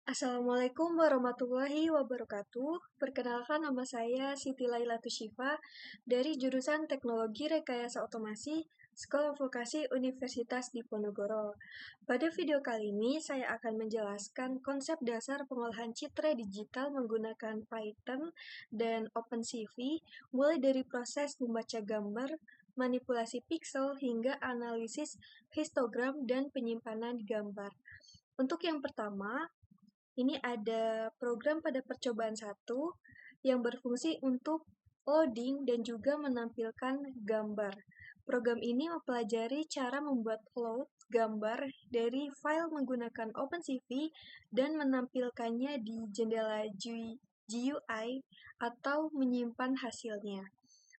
Assalamualaikum warahmatullahi wabarakatuh. Perkenalkan, nama saya Siti Laila Tushifa dari jurusan Teknologi Rekayasa Otomasi Sekolah Vokasi Universitas Diponegoro. Pada video kali ini, saya akan menjelaskan konsep dasar pengolahan citra digital menggunakan Python dan OpenCV, mulai dari proses membaca gambar, manipulasi pixel, hingga analisis histogram dan penyimpanan gambar. Untuk yang pertama, ini ada program pada percobaan 1 yang berfungsi untuk loading dan juga menampilkan gambar. Program ini mempelajari cara membuat load gambar dari file menggunakan OpenCV dan menampilkannya di jendela GUI atau menyimpan hasilnya.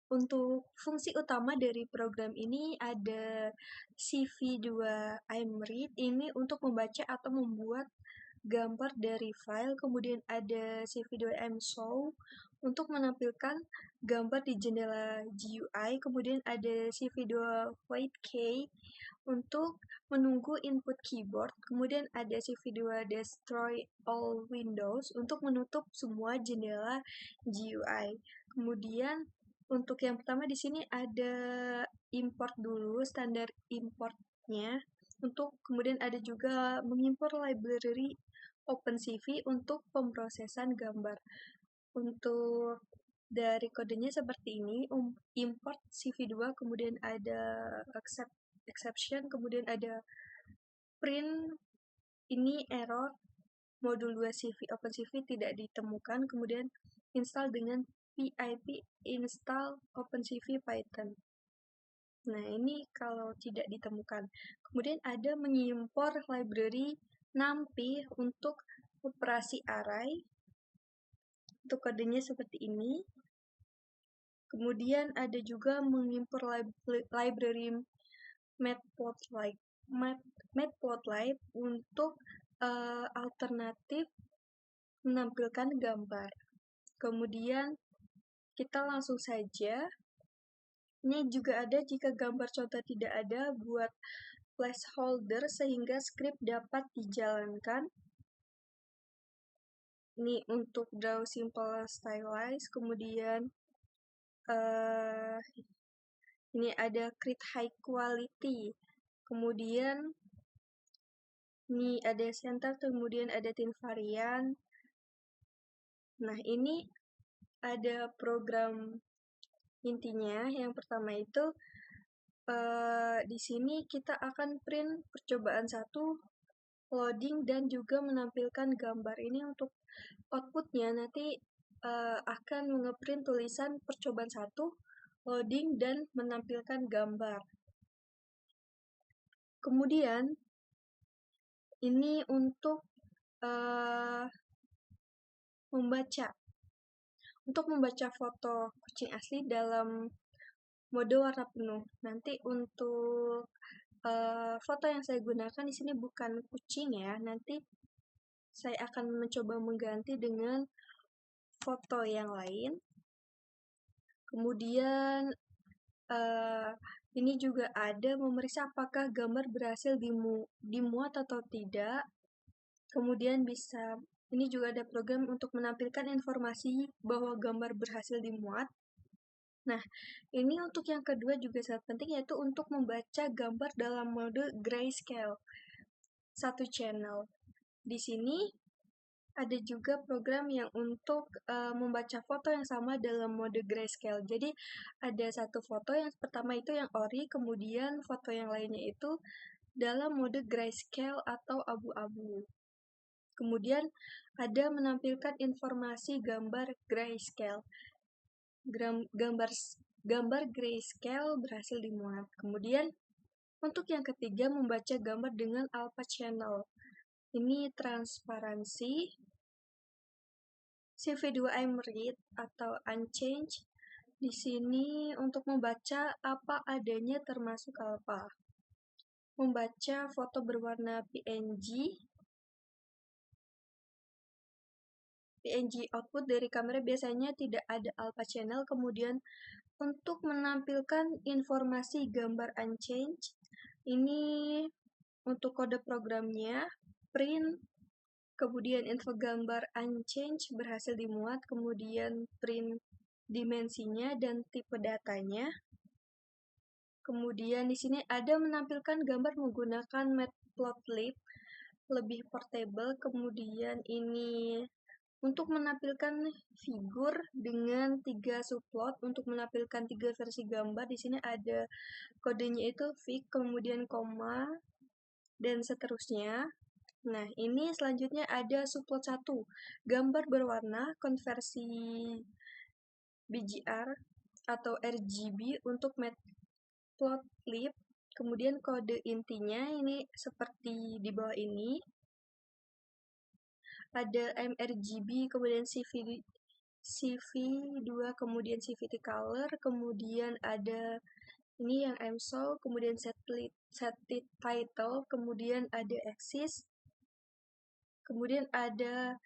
Untuk fungsi utama dari program ini ada CV2 IMRead, ini untuk membaca atau membuat gambar dari file, kemudian ada CV2MShow untuk menampilkan gambar di jendela GUI, kemudian ada CV2WaitKey untuk menunggu input keyboard, kemudian ada CV2 Destroy All Windows untuk menutup semua jendela GUI. Kemudian untuk yang pertama di sini ada import dulu, standar importnya. Kemudian ada juga mengimpor library OpenCV untuk pemrosesan gambar. Untuk dari kodenya seperti ini, import CV2, kemudian ada exception, kemudian ada print, ini error, modul 2 CV OpenCV tidak ditemukan, kemudian install dengan pip install OpenCV Python. Nah, ini kalau tidak ditemukan. Kemudian ada mengimpor library NumPy untuk operasi array. Untuk kodenya seperti ini. Kemudian ada juga mengimpor library Matplotlib untuk alternatif menampilkan gambar. Kemudian kita langsung saja. Ini juga ada jika gambar contoh tidak ada, buat placeholder sehingga script dapat dijalankan. Ini untuk draw simple stylize, kemudian ini ada create high quality, kemudian ini ada center, kemudian ada thin variant. Nah, ini ada program intinya. Yang pertama itu di sini kita akan print percobaan 1, loading, dan juga menampilkan gambar. Ini untuk outputnya nanti akan nge-print tulisan percobaan 1, loading, dan menampilkan gambar. Kemudian ini untuk membaca foto kucing asli dalam mode warna penuh. Nanti untuk foto yang saya gunakan di sini bukan kucing ya. Nanti saya akan mencoba mengganti dengan foto yang lain. Kemudian ini juga ada memeriksa apakah gambar berhasil dimuat atau tidak. Kemudian ini juga ada program untuk menampilkan informasi bahwa gambar berhasil dimuat. Nah, ini untuk yang kedua juga sangat penting, yaitu untuk membaca gambar dalam mode grayscale 1 channel. Di sini ada juga program yang untuk membaca foto yang sama dalam mode grayscale. Jadi ada satu foto, yang pertama itu yang ori, kemudian foto yang lainnya itu dalam mode grayscale atau abu-abu. Kemudian ada menampilkan informasi gambar grayscale. Gambar grayscale berhasil dimuat. Kemudian untuk yang ketiga, membaca gambar dengan alpha channel. Ini transparansi, CV2 IMRead atau unchanged. Di sini untuk membaca apa adanya termasuk alpha. Membaca foto berwarna PNG output dari kamera biasanya tidak ada alpha channel. Kemudian untuk menampilkan informasi gambar unchanged, ini untuk kode programnya print, kemudian info gambar unchanged berhasil dimuat, kemudian print dimensinya dan tipe datanya. Kemudian di sini ada menampilkan gambar menggunakan Matplotlib, lebih portable. Kemudian ini untuk menampilkan figur dengan 3 subplot, untuk menampilkan 3 versi gambar, di sini ada kodenya itu fig, kemudian koma, dan seterusnya. Nah, ini selanjutnya ada subplot 1, gambar berwarna, konversi BGR atau RGB untuk Matplotlib. Kemudian kode intinya ini seperti di bawah ini. Ada mRGB, kemudian CV2, kemudian CVT color, kemudian ada ini yang MSOW, kemudian set title, kemudian ada axis, kemudian ada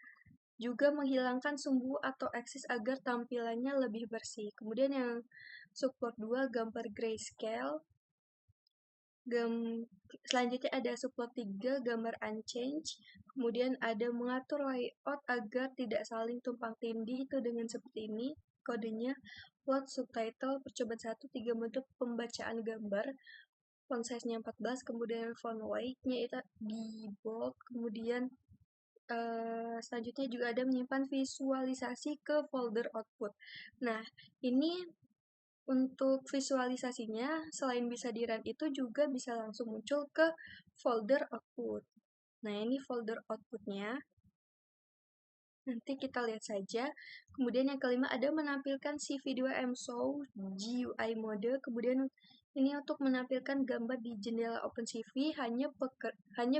juga menghilangkan sumbu atau axis agar tampilannya lebih bersih. Kemudian yang subplot 2 gambar grayscale. Selanjutnya ada subplot 3 gambar unchanged. Kemudian ada mengatur layout agar tidak saling tumpang tindih, itu dengan seperti ini. Kodenya plot subtitle percobaan 1, 3 bentuk pembacaan gambar. Font size-nya 14, kemudian font weight-nya itu di bold. Kemudian selanjutnya juga ada menyimpan visualisasi ke folder output. Nah, ini untuk visualisasinya, selain bisa di run itu juga bisa langsung muncul ke folder output. Nah, ini folder outputnya. Nanti kita lihat saja. Kemudian yang kelima ada menampilkan CV2MSOW GUI mode. Kemudian ini untuk menampilkan gambar di jendela OpenCV hanya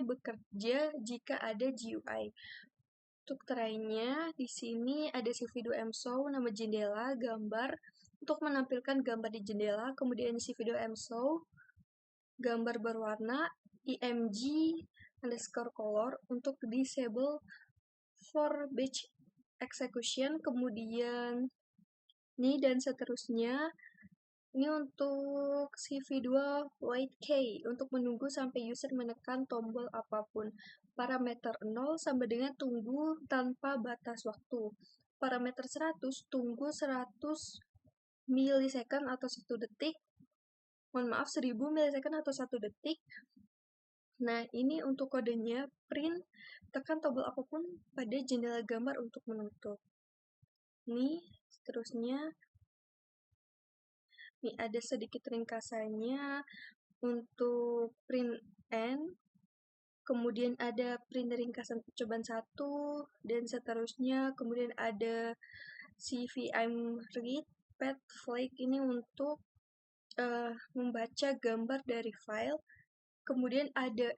bekerja jika ada GUI. Untuk terainya, di sini ada CV2MSOW, nama jendela, gambar, untuk menampilkan gambar di jendela, kemudian CV2MSOW, gambar berwarna, img underscore color, untuk disable for batch execution, kemudian ini dan seterusnya. Ini untuk CV2 wait key, untuk menunggu sampai user menekan tombol apapun. Parameter 0 sama dengan tunggu tanpa batas waktu. Parameter 100, tunggu 100 milisecond atau 1 detik. Mohon maaf, 1000 milisecond atau 1 detik. Nah, ini untuk kodenya, print, tekan tombol apapun pada jendela gambar untuk menutup. Ini seterusnya. Ini ada sedikit ringkasannya untuk print n, kemudian ada print ringkasan percobaan 1, dan seterusnya. Kemudian ada CVIMRead, path flag, ini untuk membaca gambar dari file. Kemudian ada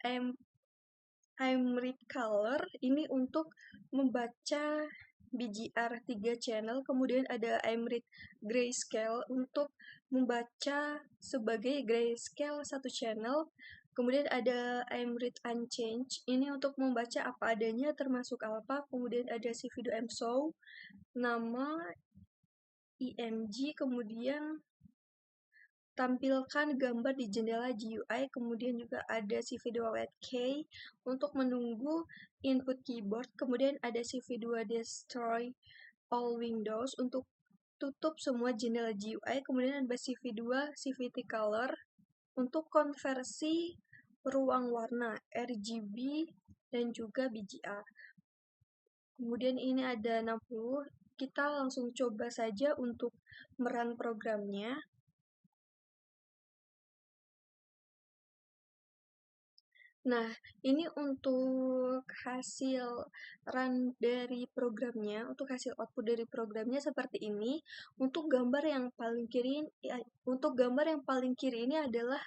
IMRead color, ini untuk membaca BGR 3 channel. Kemudian ada IMRead grayscale untuk membaca sebagai grayscale 1 channel. Kemudian ada IMRead unchanged, ini untuk membaca apa adanya termasuk alpha. Kemudian ada CV2MSOW, nama, img, kemudian tampilkan gambar di jendela GUI, kemudian juga ada CV2WK untuk menunggu input keyboard, kemudian ada CV2 destroy all windows untuk tutup semua jendela GUI, kemudian ada CV2 CVT color untuk konversi ruang warna RGB dan juga BGR. Kemudian ini ada 60, kita langsung coba saja untuk merun programnya. Nah, ini untuk hasil run dari programnya, untuk hasil output dari programnya seperti ini. Untuk gambar yang paling kiri ini adalah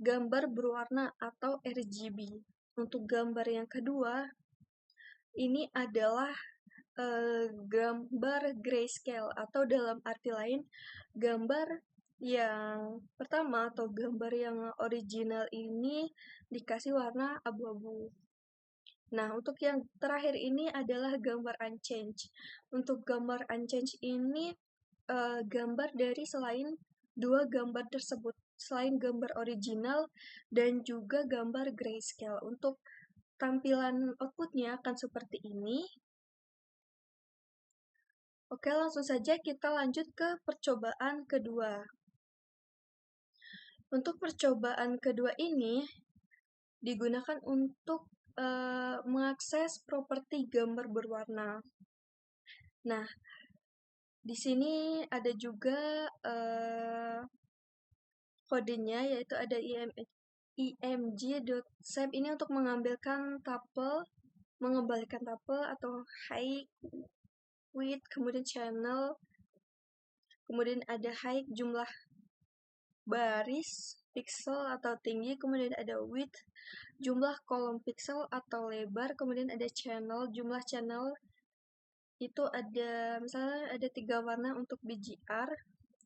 gambar berwarna atau RGB. Untuk gambar yang kedua, ini adalah gambar grayscale, atau dalam arti lain, gambar yang pertama atau gambar yang original ini dikasih warna abu-abu. Nah, untuk yang terakhir ini adalah gambar unchanged. Untuk gambar unchanged ini gambar dari selain dua gambar tersebut, selain gambar original dan juga gambar grayscale. Untuk tampilan outputnya akan seperti ini. Oke, langsung saja kita lanjut ke percobaan kedua. Untuk percobaan kedua ini digunakan untuk mengakses properti gambar berwarna. Nah, di sini ada juga kodenya, yaitu ada img.shape ini untuk mengembalikan tuple atau height, width, kemudian channel, kemudian ada height jumlah baris pixel atau tinggi, kemudian ada width jumlah kolom pixel atau lebar, kemudian ada channel jumlah channel itu ada misalnya ada 3 warna untuk BGR.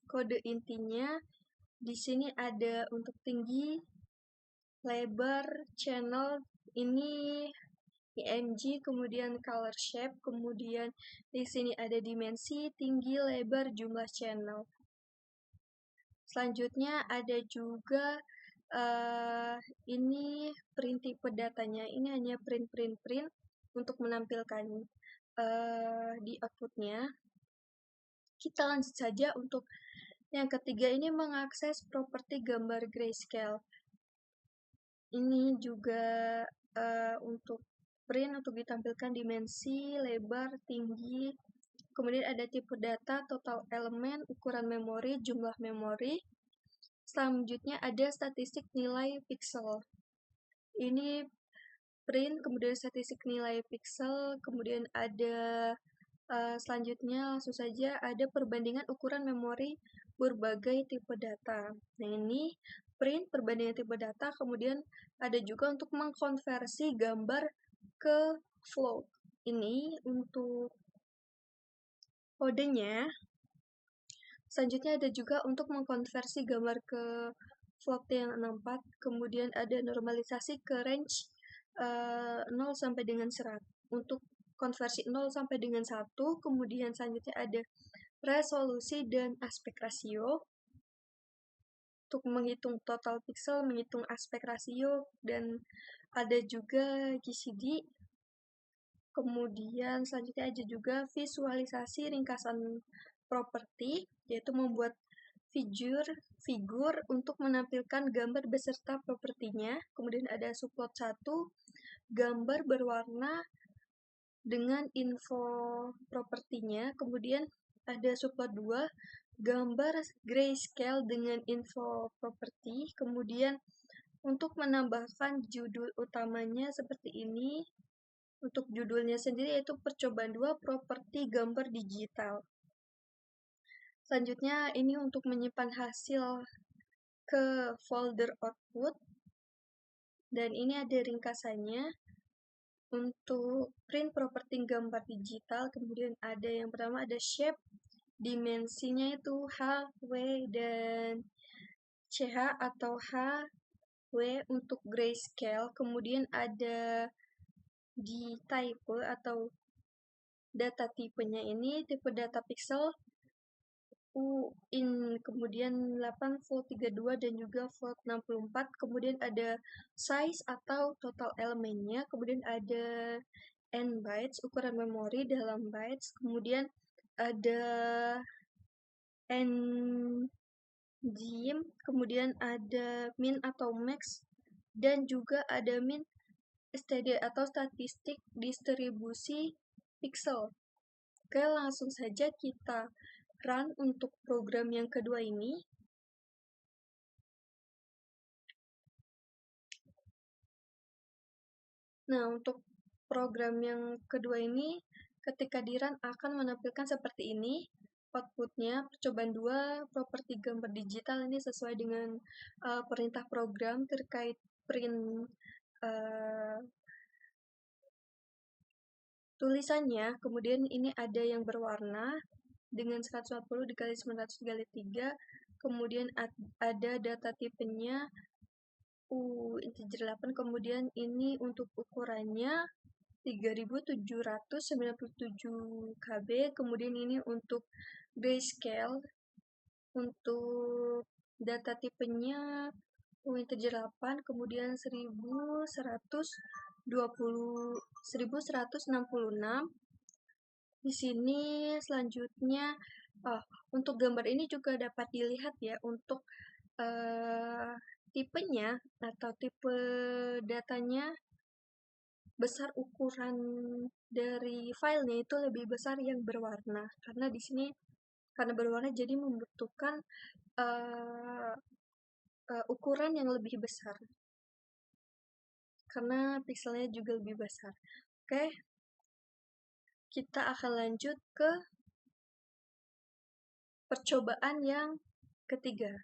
Kode intinya di sini ada untuk tinggi, lebar, channel ini img, kemudian color shape, kemudian di sini ada dimensi, tinggi, lebar, jumlah channel. Selanjutnya ada juga ini print tipe datanya. Ini hanya print untuk menampilkan di outputnya. Kita lanjut saja untuk yang ketiga, ini mengakses properti gambar grayscale. Ini juga untuk print untuk ditampilkan dimensi, lebar, tinggi, kemudian ada tipe data, total elemen, ukuran memori, jumlah memori. Selanjutnya ada statistik nilai pixel. Ini print, kemudian statistik nilai pixel, kemudian ada selanjutnya langsung saja ada perbandingan ukuran memori berbagai tipe data. Nah, ini print perbandingan tipe data, kemudian ada juga untuk mengkonversi gambar ke float. Ini untuk kodenya. Selanjutnya ada juga untuk mengkonversi gambar ke float yang 64, kemudian ada normalisasi ke range 0 sampai dengan 100. Untuk konversi 0 sampai dengan 1, kemudian selanjutnya ada resolusi dan aspek rasio. Untuk menghitung total pixel, menghitung aspek rasio, dan ada juga GCD. Kemudian selanjutnya ada juga visualisasi ringkasan properti, yaitu membuat figur untuk menampilkan gambar beserta propertinya. Kemudian ada subplot 1, gambar berwarna dengan info propertinya. Kemudian ada subplot 2, gambar grayscale dengan info properti. Kemudian untuk menambahkan judul utamanya seperti ini. Untuk judulnya sendiri yaitu percobaan 2 properti gambar digital. Selanjutnya ini untuk menyimpan hasil ke folder output. Dan ini ada ringkasannya. Untuk print properti gambar digital, kemudian ada yang pertama ada shape, dimensinya itu H, W, dan CH atau H, W untuk grayscale. Kemudian ada di type atau data tipenya ini tipe data pixel kemudian 8 volt 32 dan juga volt 64. Kemudian ada size atau total elemennya, kemudian ada n bytes, ukuran memori dalam bytes, kemudian ada n gym, kemudian ada min atau max, dan juga ada min STD atau statistik distribusi pixel. Oke, langsung saja kita run untuk program yang kedua ini. Nah, untuk program yang kedua ini, ketika di run akan menampilkan seperti ini. Outputnya, percobaan 2, properti gambar digital ini sesuai dengan perintah program terkait print tulisannya. Kemudian ini ada yang berwarna dengan 140 dikali 900 dikali 3. Kemudian ada data tipenya integer 8. Kemudian ini untuk ukurannya 3797 KB. Kemudian ini untuk grayscale. Untuk data tipenya integer 8, kemudian 1100 1166. Di sini selanjutnya untuk gambar ini juga dapat dilihat ya untuk tipenya atau tipe datanya besar, ukuran dari filenya itu lebih besar yang berwarna, karena di sini karena berwarna jadi membutuhkan ukuran yang lebih besar karena pikselnya juga lebih besar. Oke, kita akan lanjut ke percobaan yang ketiga.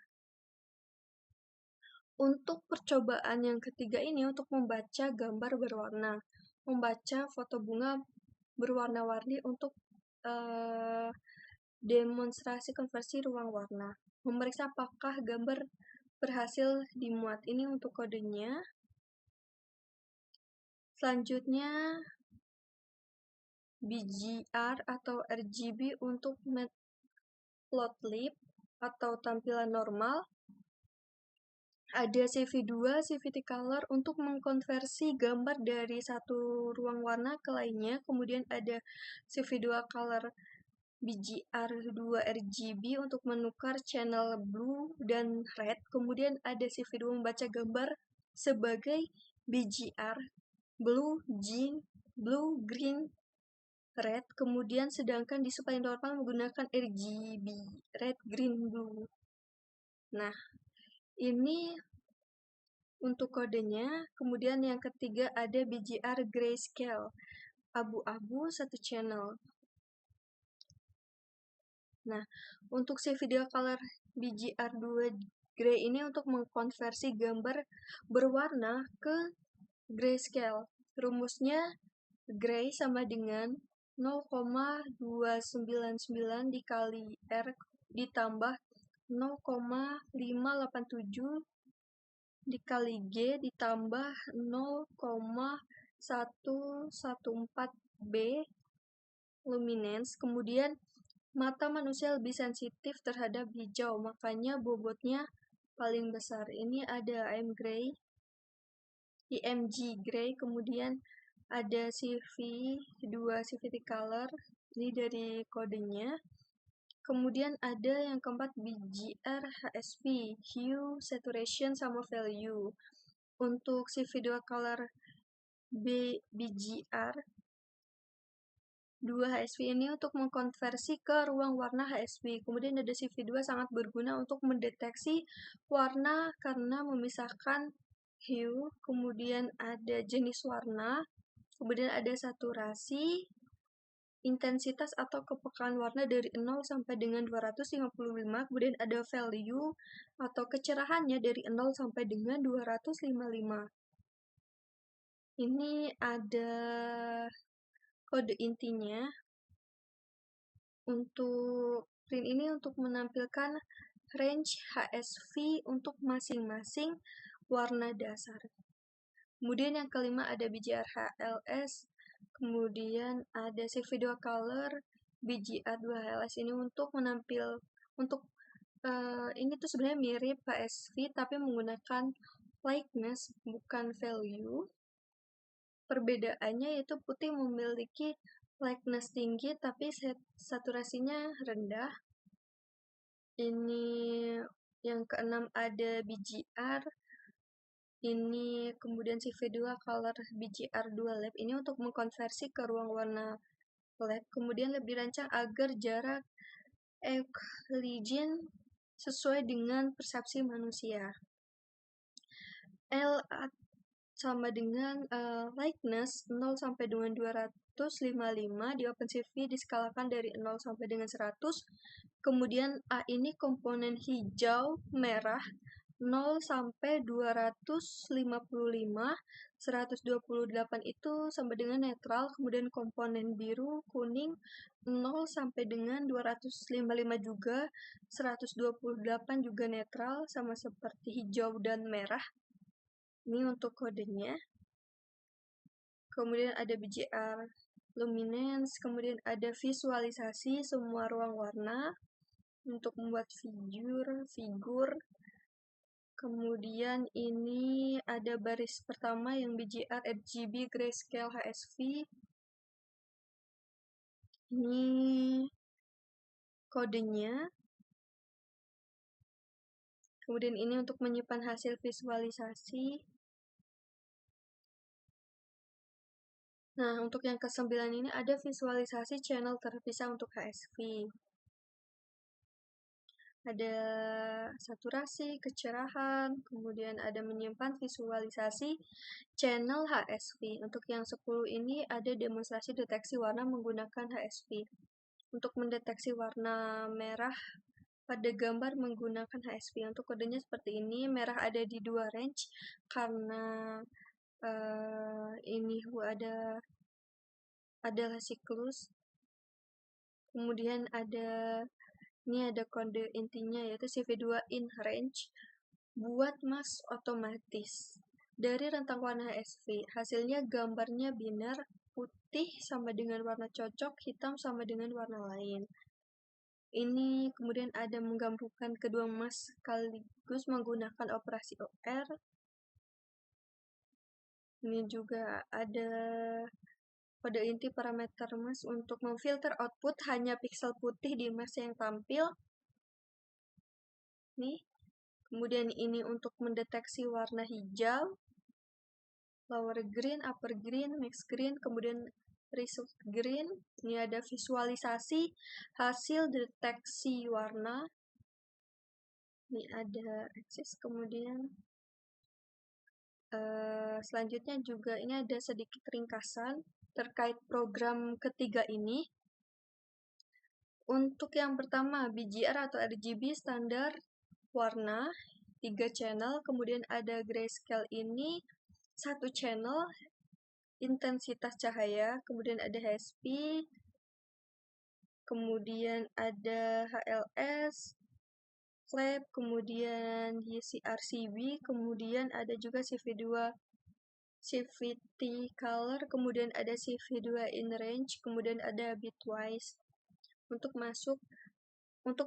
Untuk percobaan yang ketiga ini untuk membaca gambar berwarna, membaca foto bunga berwarna-warni untuk demonstrasi konversi ruang warna. Memeriksa apakah gambar berhasil dimuat. Ini untuk kodenya. Selanjutnya BGR atau RGB untuk matplotlib atau tampilan normal. Ada CV2, CVT color untuk mengkonversi gambar dari satu ruang warna ke lainnya. Kemudian ada CV2 color BGR2 RGB untuk menukar channel blue dan red. Kemudian ada CV2 membaca gambar sebagai BGR blue, green, red. Kemudian sedangkan di supply normal menggunakan RGB red, green, blue. Nah, ini untuk kodenya. Kemudian yang ketiga ada BGR grayscale, abu-abu satu channel. Nah, untuk si video color BGR2 gray ini untuk mengkonversi gambar berwarna ke grayscale. Rumusnya gray sama dengan 0,299 dikali R ditambah 0,587 dikali G ditambah 0,114B luminance. Kemudian mata manusia lebih sensitif terhadap hijau, makanya bobotnya paling besar. Ini ada IMG gray, kemudian ada CV2 CVT color, ini dari kodenya. Kemudian ada yang keempat BGR HSV, hue, saturation, sama value. Untuk CV2 color BGR 2 HSV ini untuk mengkonversi ke ruang warna HSV. Kemudian ada CV2 sangat berguna untuk mendeteksi warna karena memisahkan hue, kemudian ada jenis warna, kemudian ada saturasi, intensitas atau kepekaan warna dari 0 sampai dengan 255, kemudian ada value atau kecerahannya dari 0 sampai dengan 255. Ini ada kode intinya. Untuk print ini untuk menampilkan range HSV untuk masing-masing warna dasar. Kemudian yang kelima ada BGR HLS, kemudian ada CV2 color BGR2 HLS ini untuk ini tuh sebenarnya mirip HSV tapi menggunakan lightness bukan value. Perbedaannya yaitu putih memiliki lightness tinggi tapi saturasinya rendah. Ini yang keenam ada BGR. Ini kemudian CV2 color BGR2 lab ini untuk mengkonversi ke ruang warna lab. Kemudian lebih rancang agar jarak Euclidean sesuai dengan persepsi manusia. L sama dengan lightness 0 sampai dengan 255 di OpenCV diskalakan dari 0 sampai dengan 100. Kemudian A ini komponen hijau, merah 0 sampai 255, 128 itu sama dengan netral, kemudian komponen biru, kuning 0 sampai dengan 255 juga, 128 juga netral, sama seperti hijau dan merah. Ini untuk kodenya. Kemudian ada BGR luminance, kemudian ada visualisasi semua ruang warna untuk membuat figur. Kemudian ini ada baris pertama yang BGR, RGB, Grayscale, HSV. Ini kodenya. Kemudian ini untuk menyimpan hasil visualisasi. Nah, untuk yang ke-9 ini ada visualisasi channel terpisah untuk HSV. Ada saturasi, kecerahan, kemudian ada menyimpan visualisasi channel HSV. Untuk yang 10 ini ada demonstrasi deteksi warna menggunakan HSV. Untuk mendeteksi warna merah pada gambar menggunakan HSV. Untuk kodenya seperti ini, merah ada di 2 range karena ini adalah siklus. Kemudian ini ada kode intinya yaitu CV2 in range buat mask otomatis dari rentang warna HSV. Hasilnya gambarnya binar, putih sama dengan warna cocok, hitam sama dengan warna lain. Ini kemudian ada menggabungkan kedua mask sekaligus menggunakan operasi OR. Ini juga ada kode inti parameter mask untuk memfilter output hanya piksel putih di mask yang tampil. Nih. Kemudian ini untuk mendeteksi warna hijau, lower green, upper green, max green, kemudian result green. Ini ada visualisasi hasil deteksi warna. Ini ada akses, kemudian selanjutnya juga ini ada sedikit ringkasan terkait program ketiga ini. Untuk yang pertama, BGR atau RGB standar warna 3 channel, kemudian ada grayscale ini 1 channel, intensitas cahaya, kemudian ada HSP, kemudian ada HLS, flap, kemudian CRCB, kemudian ada juga CV2 CVT color, kemudian ada CV2 in range, kemudian ada bitwise untuk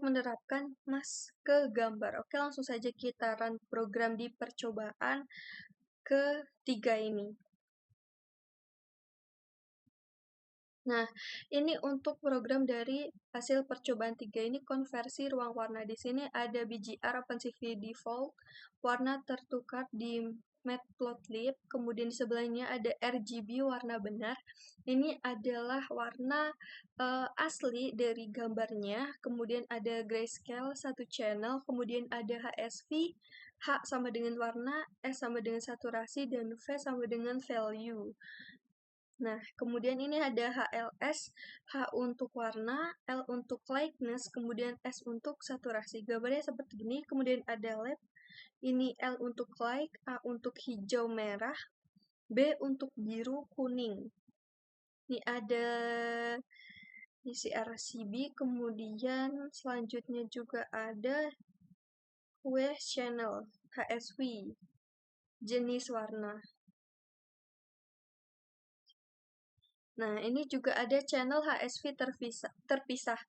menerapkan mask ke gambar. Oke, langsung saja kita run program di percobaan ketiga ini. Nah, ini untuk program dari hasil percobaan 3 ini konversi ruang warna. Di sini ada BGR OpenCV default, warna tertukar di Matplotlib, kemudian di sebelahnya ada RGB warna benar. Ini adalah warna asli dari gambarnya, kemudian ada grayscale 1 channel, kemudian ada HSV, H sama dengan warna, S sama dengan saturasi, dan V sama dengan value. Nah, kemudian ini ada HLS, H untuk warna, L untuk lightness, kemudian S untuk saturasi. Gambarnya seperti ini, kemudian ada lab, ini L untuk light, A untuk hijau merah, B untuk biru kuning. Ini ada CRCB, kemudian selanjutnya juga ada W channel, HSV, jenis warna. Nah, ini juga ada channel HSV terpisah.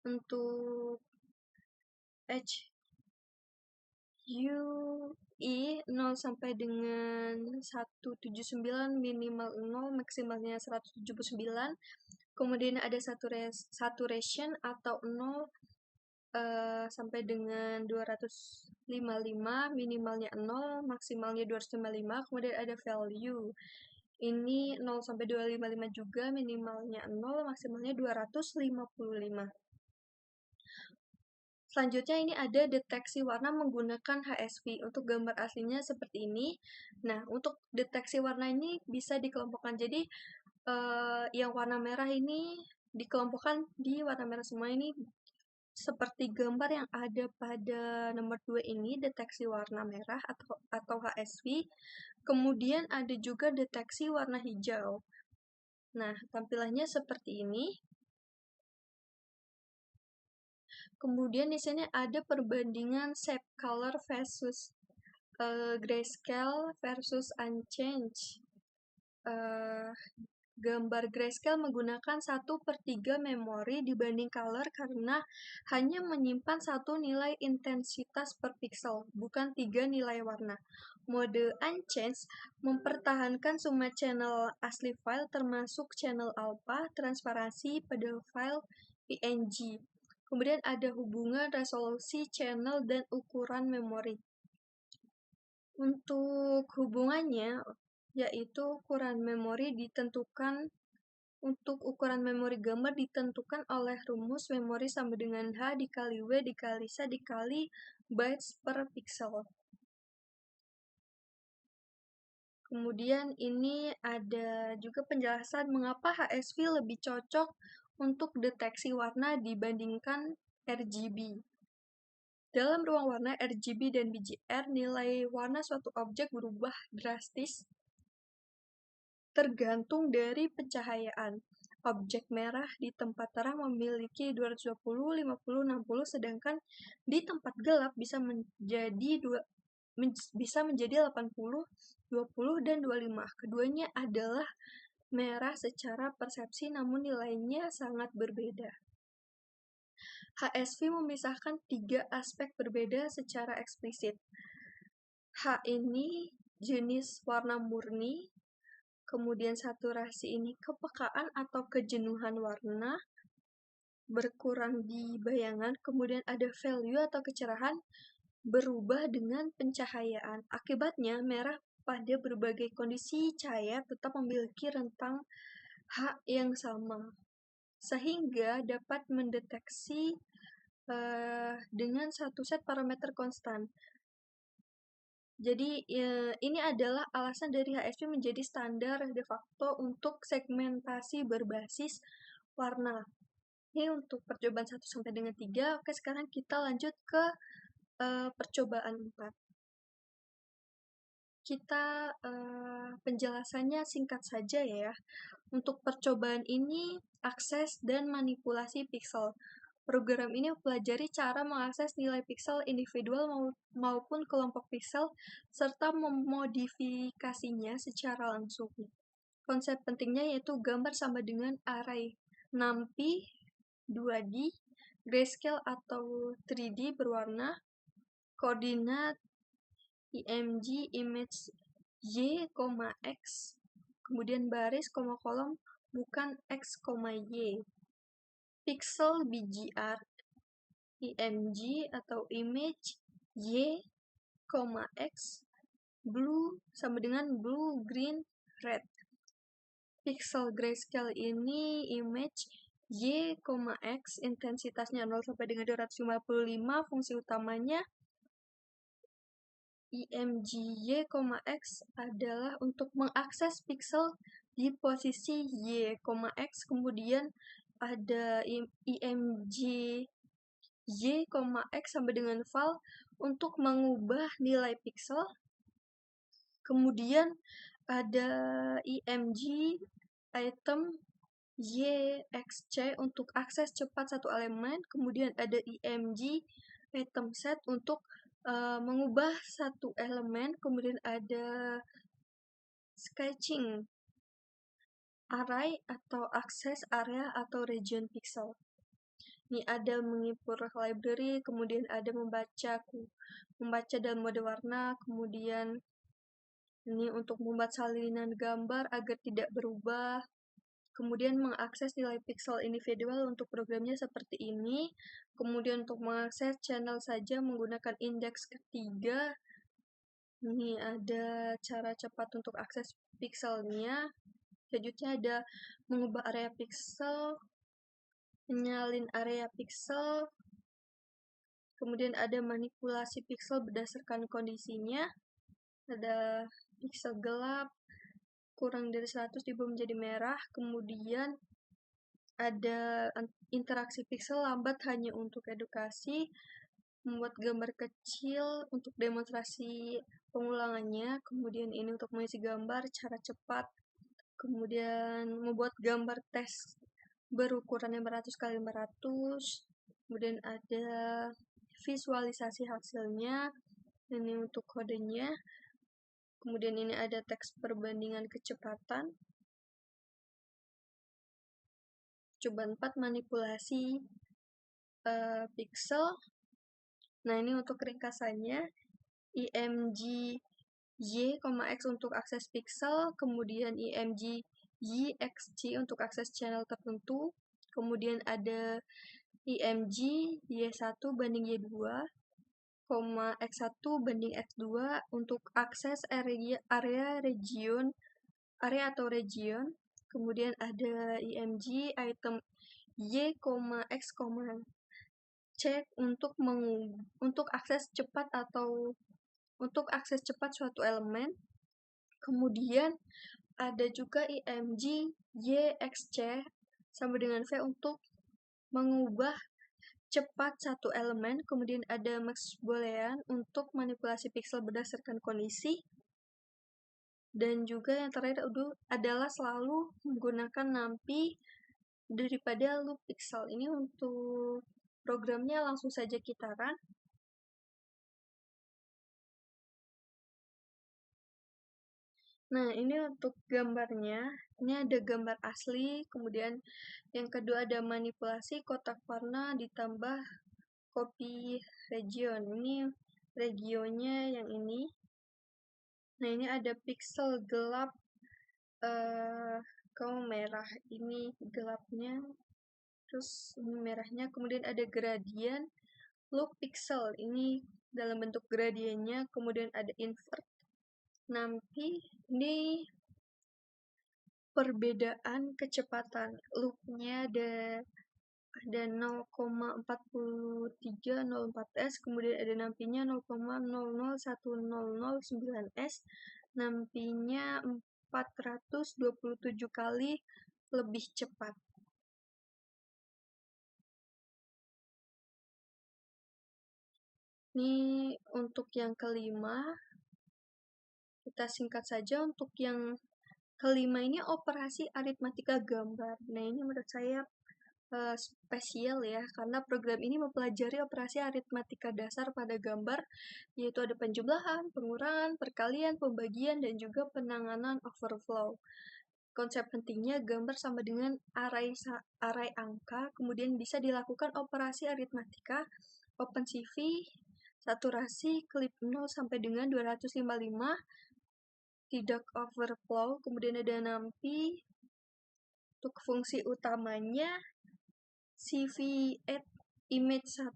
Untuk HUI 0 sampai dengan 179, minimal 0, maksimalnya 179. Kemudian ada saturation atau 0 sampai dengan 255, minimalnya 0, maksimalnya 255. Kemudian ada value. Ini 0 sampai 255 juga, minimalnya 0, maksimalnya 255. Selanjutnya ini ada deteksi warna menggunakan HSV. Untuk gambar aslinya seperti ini. Nah, untuk deteksi warna ini bisa dikelompokkan. Jadi, yang warna merah ini dikelompokkan di warna merah semua ini seperti gambar yang ada pada nomor 2 ini, deteksi warna merah atau HSV. Kemudian ada juga deteksi warna hijau. Nah, tampilannya seperti ini. Kemudian di sini ada perbandingan shape color versus grayscale versus unchanged. gambar grayscale menggunakan 1/3 memori dibanding color karena hanya menyimpan satu nilai intensitas per pixel, bukan 3 nilai warna. Mode unchanged mempertahankan semua channel asli file termasuk channel alpha, transparansi pada file PNG. Kemudian ada hubungan resolusi channel dan ukuran memori. Untuk hubungannya, yaitu ukuran memori ditentukan untuk ukuran memori gambar ditentukan oleh rumus memori sama dengan H dikali W dikali S dikali bytes per pixel. Kemudian ini ada juga penjelasan mengapa HSV lebih cocok untuk deteksi warna dibandingkan RGB. Dalam ruang warna RGB dan BGR, nilai warna suatu objek berubah drastis tergantung dari pencahayaan. Objek merah di tempat terang memiliki 220, 50, 60, sedangkan di tempat gelap bisa menjadi 80, 20, dan 25. Keduanya adalah merah secara persepsi, namun nilainya sangat berbeda. HSV memisahkan 3 aspek berbeda secara eksplisit. H ini jenis warna murni, kemudian saturasi ini kepekaan atau kejenuhan warna, berkurang di bayangan, kemudian ada value atau kecerahan, berubah dengan pencahayaan. Akibatnya, merah pada berbagai kondisi cahaya tetap memiliki rentang H yang sama, sehingga dapat mendeteksi dengan satu set parameter konstan. Jadi, ini adalah alasan dari HSV menjadi standar de facto untuk segmentasi berbasis warna. Ini untuk percobaan 1 sampai dengan 3. Oke, sekarang kita lanjut ke percobaan 4. Kita penjelasannya singkat saja ya. Untuk percobaan ini, akses dan manipulasi pixel. Program ini mempelajari cara mengakses nilai pixel individual maupun kelompok pixel, serta memodifikasinya secara langsung. Konsep pentingnya yaitu gambar sama dengan array NumPy 2D, grayscale atau 3D berwarna, koordinat img image y, x, kemudian baris, kolom, bukan x, y. Pixel BGR, img atau image y, x, blue sama dengan blue, green, red. Pixel grayscale ini image y, x, intensitasnya 0 sampai dengan 255, fungsi utamanya img y, x adalah untuk mengakses pixel di posisi y, x, kemudian ada img y, x sama dengan val untuk mengubah nilai pixel. Kemudian ada img item yxc untuk akses cepat satu elemen. Kemudian ada img item set untuk mengubah satu elemen. Kemudian ada sketching array atau akses area atau region pixel. Ini ada mengimport library, kemudian ada membaca dalam mode warna, kemudian ini untuk membuat salinan gambar agar tidak berubah, kemudian mengakses nilai pixel individual untuk programnya seperti ini, kemudian untuk mengakses channel saja menggunakan indeks ketiga. Ini ada cara cepat untuk akses pixelnya. Selanjutnya ada mengubah area pixel, menyalin area pixel, kemudian ada manipulasi pixel berdasarkan kondisinya, ada pixel gelap, kurang dari 100 diubah menjadi merah, kemudian ada interaksi pixel lambat hanya untuk edukasi, membuat gambar kecil untuk demonstrasi pengulangannya, kemudian ini untuk mengisi gambar cara cepat, kemudian membuat gambar tes berukuran 500 x 500, kemudian ada visualisasi hasilnya, ini untuk kodenya, kemudian ini ada teks perbandingan kecepatan, Cobaan 4, manipulasi pixel. Nah, ini untuk ringkasannya, IMG Y, X untuk akses pixel, kemudian IMG YXC untuk akses channel tertentu, kemudian ada IMG Y1 banding Y2, X1 banding X2 untuk akses area atau region, kemudian ada IMG item Y, X, C untuk akses cepat suatu elemen. Kemudian ada juga IMG YXC sama dengan V untuk mengubah cepat satu elemen. Kemudian ada max boolean untuk manipulasi pixel berdasarkan kondisi. Dan juga yang terakhir adalah selalu menggunakan NumPy daripada loop pixel. Ini untuk programnya langsung saja kita run. Nah, ini untuk gambarnya. Ini ada gambar asli, kemudian yang kedua ada manipulasi kotak warna ditambah copy region. Ini regionnya yang ini. Nah, ini ada pixel gelap ke merah. Ini gelapnya, terus ini merahnya. Kemudian ada gradient loop pixel. Ini dalam bentuk gradiennya. Kemudian ada invert NumPy. Ini perbedaan kecepatan loopnya ada 0,4304s, kemudian ada NumPy-nya 0,001009s, NumPy-nya 427 kali lebih cepat. Ini untuk yang kelima, kita singkat saja. Untuk yang kelima ini operasi aritmatika gambar. Nah, ini menurut saya spesial ya, karena program ini mempelajari operasi aritmatika dasar pada gambar, yaitu ada penjumlahan, pengurangan, perkalian, pembagian, dan juga penanganan overflow. Konsep pentingnya, gambar sama dengan array angka, kemudian bisa dilakukan operasi aritmatika, OpenCV, saturasi, clip 0 sampai dengan 255, tidak overflow, kemudian ada NumPy. Untuk fungsi utamanya, CV add image 1,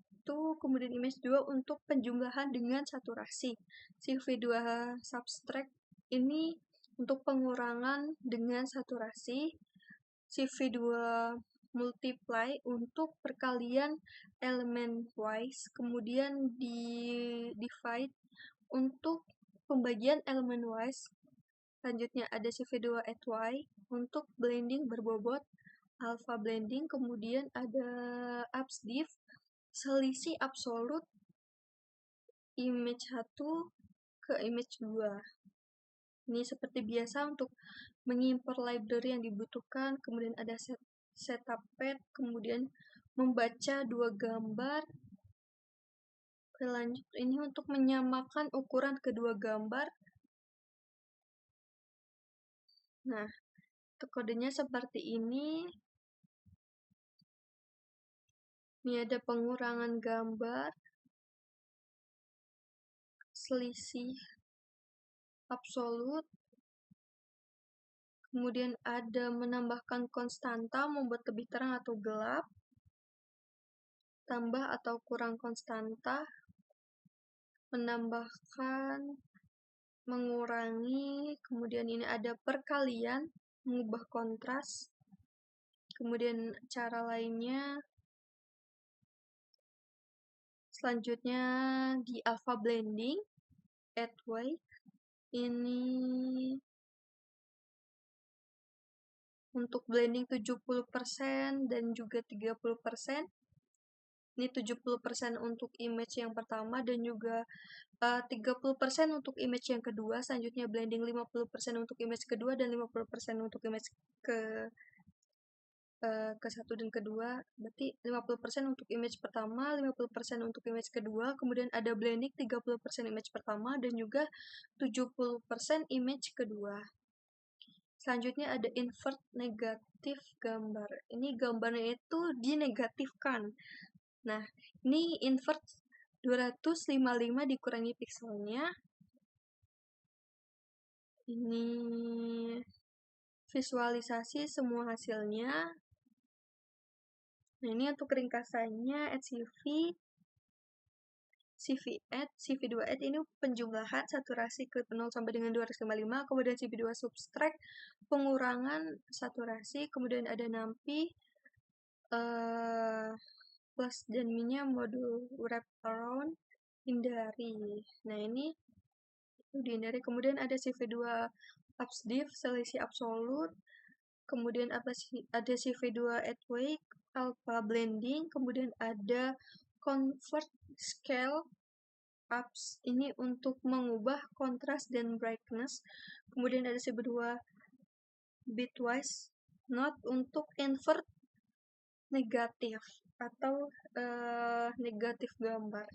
kemudian image 2 untuk penjumlahan dengan saturasi. CV2 subtract ini untuk pengurangan dengan saturasi. CV2 multiply untuk perkalian elemen wise, kemudian di divide untuk pembagian elemen wise. Selanjutnya ada CV2 add y untuk blending berbobot, alpha blending, kemudian ada absdiff, selisih absolut image 1 ke image 2. Ini seperti biasa untuk mengimpor library yang dibutuhkan, kemudian ada setup path, kemudian membaca dua gambar. Lanjut, ini untuk menyamakan ukuran kedua gambar. Nah, kodenya seperti ini. Ini ada pengurangan gambar, selisih absolut, kemudian ada menambahkan konstanta, membuat lebih terang atau gelap, tambah atau kurang konstanta, menambahkan, mengurangi, kemudian ini ada perkalian, mengubah kontras, kemudian cara lainnya. Selanjutnya di alpha blending, add y, ini untuk blending 70% dan juga 30%. Ini 70% untuk image yang pertama dan juga 30% untuk image yang kedua. Selanjutnya blending 50% untuk image kedua dan 50% untuk image ke satu dan kedua. Berarti 50% untuk image pertama, 50% untuk image kedua, kemudian ada blending 30% image pertama dan juga 70% image kedua. Selanjutnya ada invert negatif gambar. Ini gambarnya itu dinegatifkan. Nah, ini invert 255 dikurangi pikselnya. Ini visualisasi semua hasilnya. Nah, ini untuk ringkasannya CV2 add ini penjumlahan saturasi ke 0 sampai dengan 255, kemudian CV2 subtract pengurangan saturasi, kemudian ada NAMPI plus dan minnya modul wrap around hindari. Nah, ini dihindari. Kemudian ada CV2 absdiff selisih absolut, kemudian ada CV2 add wake, alpha blending, kemudian ada convert scale ups ini untuk mengubah kontras dan brightness, kemudian ada CV2 bitwise node untuk invert negatif atau negatif gambar.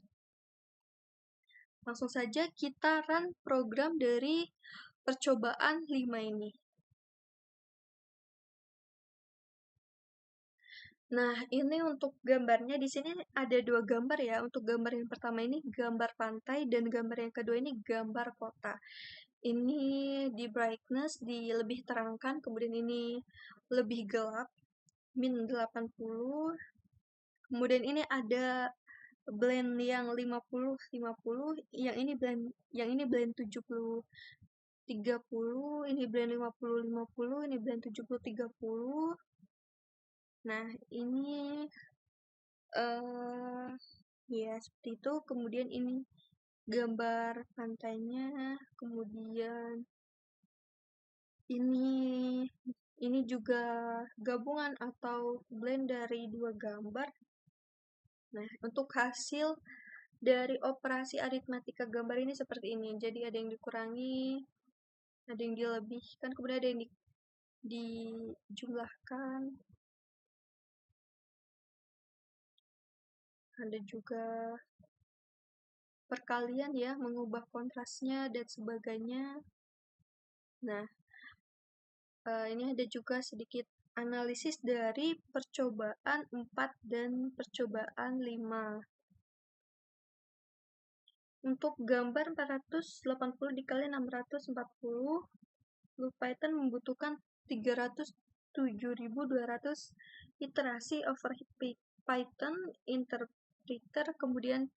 Langsung saja kita run program dari percobaan 5 ini. Nah, ini untuk gambarnya di sini ada 2 gambar ya. Untuk gambar yang pertama ini gambar pantai dan gambar yang kedua ini gambar kota. Ini di brightness lebih terangkan, kemudian ini lebih gelap, min 80. Kemudian ini ada blend yang 50-50, yang ini blend 70 30, ini blend 50-50, ini blend 70-30. Nah, ini ya seperti itu. Kemudian ini gambar pantainya, kemudian ini juga gabungan atau blend dari 2 gambar. Nah, untuk hasil dari operasi aritmatika gambar ini seperti ini. Jadi ada yang dikurangi, ada yang dilebihkan, kemudian ada yang dijumlahkan. Ada juga perkalian ya, mengubah kontrasnya dan sebagainya. Nah, ini ada juga sedikit analisis dari percobaan 4 dan percobaan 5. Untuk gambar 480 dikali 640, Blue Python membutuhkan 307.200 iterasi overhead Python interpreter, kemudian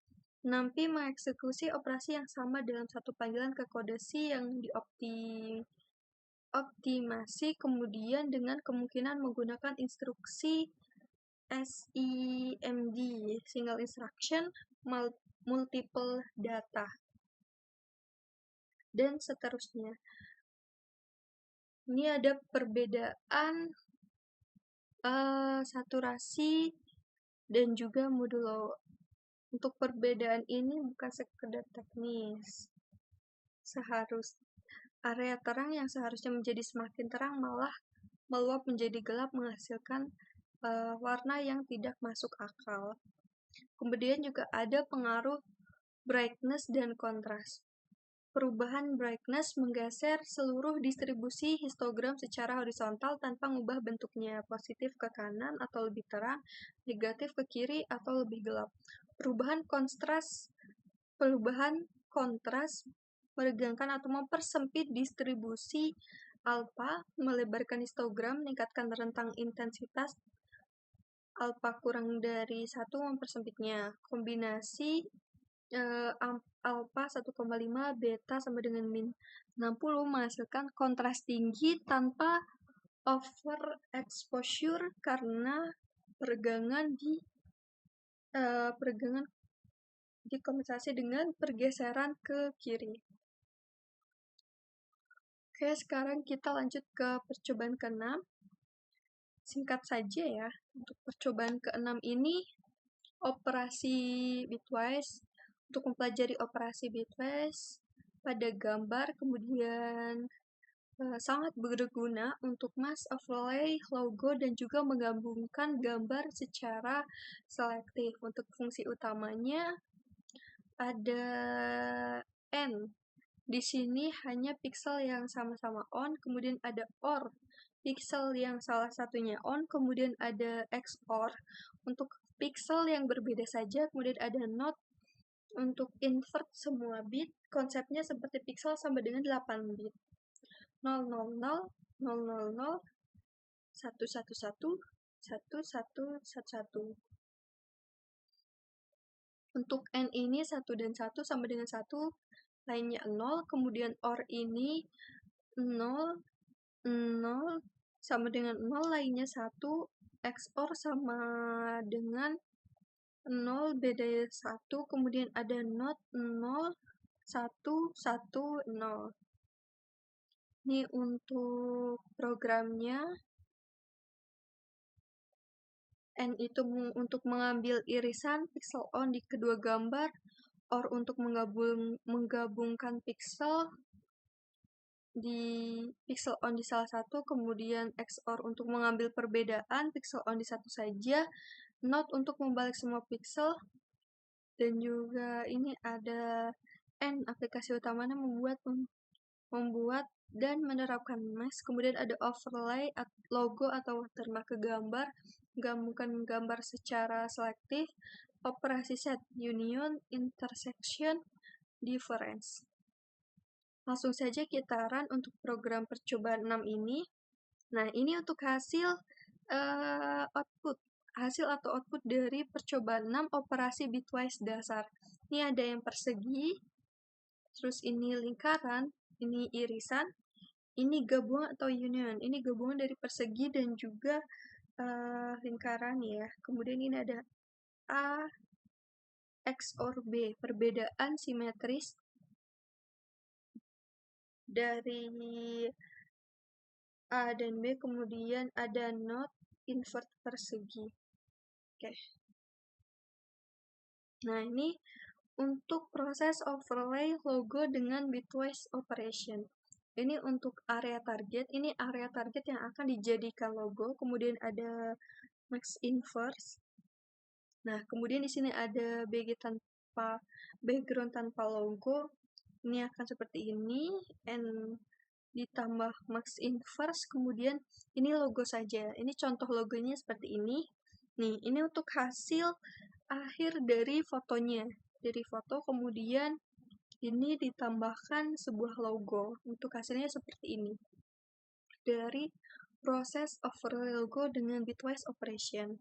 NumPy mengeksekusi operasi yang sama dalam satu panggilan ke kode C yang dioptimasi, kemudian dengan kemungkinan menggunakan instruksi SIMD, Single Instruction Multiple Data, dan seterusnya. Ini ada perbedaan saturasi dan juga modulo. Untuk perbedaan ini bukan sekedar teknis. Area terang yang seharusnya menjadi semakin terang malah meluap menjadi gelap, menghasilkan warna yang tidak masuk akal. Kemudian juga ada pengaruh brightness dan kontras. Perubahan brightness menggeser seluruh distribusi histogram secara horizontal tanpa mengubah bentuknya, positif ke kanan atau lebih terang, negatif ke kiri atau lebih gelap. Perubahan kontras meregangkan atau mempersempit distribusi alpha, melebarkan histogram, meningkatkan rentang intensitas alpha kurang dari 1, mempersempitnya. Kombinasi alpha 1,5, beta sama dengan min 60 menghasilkan kontras tinggi tanpa overexposure karena peregangan dikompensasi dengan pergeseran ke kiri. Oke, sekarang kita lanjut ke percobaan ke-6. Singkat saja ya, untuk percobaan ke-6 ini operasi bitwise, untuk mempelajari operasi bitwise pada gambar, kemudian sangat berguna untuk mass overlay logo dan juga menggabungkan gambar secara selektif. Untuk fungsi utamanya ada N, Di sini hanya pixel yang sama-sama on, kemudian ada OR. Pixel yang salah satunya on, kemudian ada XOR. Untuk pixel yang berbeda saja, kemudian ada NOT. Untuk invert semua bit, konsepnya seperti pixel sama dengan 8 bit. 000, 000, 111, 1111. Untuk N ini 1 dan 1 sama dengan 1, lainnya 0, kemudian OR ini 0, 0 sama dengan 0, lainnya 1, XOR sama dengan 0, beda 1, kemudian ada NOT 0, 1, 1, 0. Ini untuk programnya. N itu untuk mengambil irisan pixel on di kedua gambar, OR untuk menggabungkan pixel di pixel on di salah satu, kemudian XOR untuk mengambil perbedaan pixel on di satu saja, NOT untuk membalik semua pixel, dan juga ini ada N, aplikasi utamanya membuat dan menerapkan mask, kemudian ada overlay, logo atau watermark ke gambar, menggabungkan gambar secara selektif, operasi set, union, intersection, difference. Langsung saja kita run untuk program percobaan 6 ini. Nah, ini untuk hasil output dari percobaan 6 operasi bitwise dasar. Ini ada yang persegi, terus ini lingkaran, ini irisan, ini gabungan atau union. Ini gabungan dari persegi dan juga lingkaran ya. Kemudian ini ada A, XOR B, perbedaan simetris dari A dan B, kemudian ada NOT, invert persegi. Oke. Nah, ini untuk proses overlay logo dengan bitwise operation. Ini untuk area target. Ini area target yang akan dijadikan logo. Kemudian ada max inverse. Nah, kemudian di sini ada background tanpa logo. Ini akan seperti ini. N ditambah max inverse. Kemudian ini logo saja. Ini contoh logonya seperti ini. Nih, ini untuk hasil akhir dari fotonya. Dari foto, kemudian ini ditambahkan sebuah logo. Untuk hasilnya seperti ini. Dari proses overlay logo dengan bitwise operation.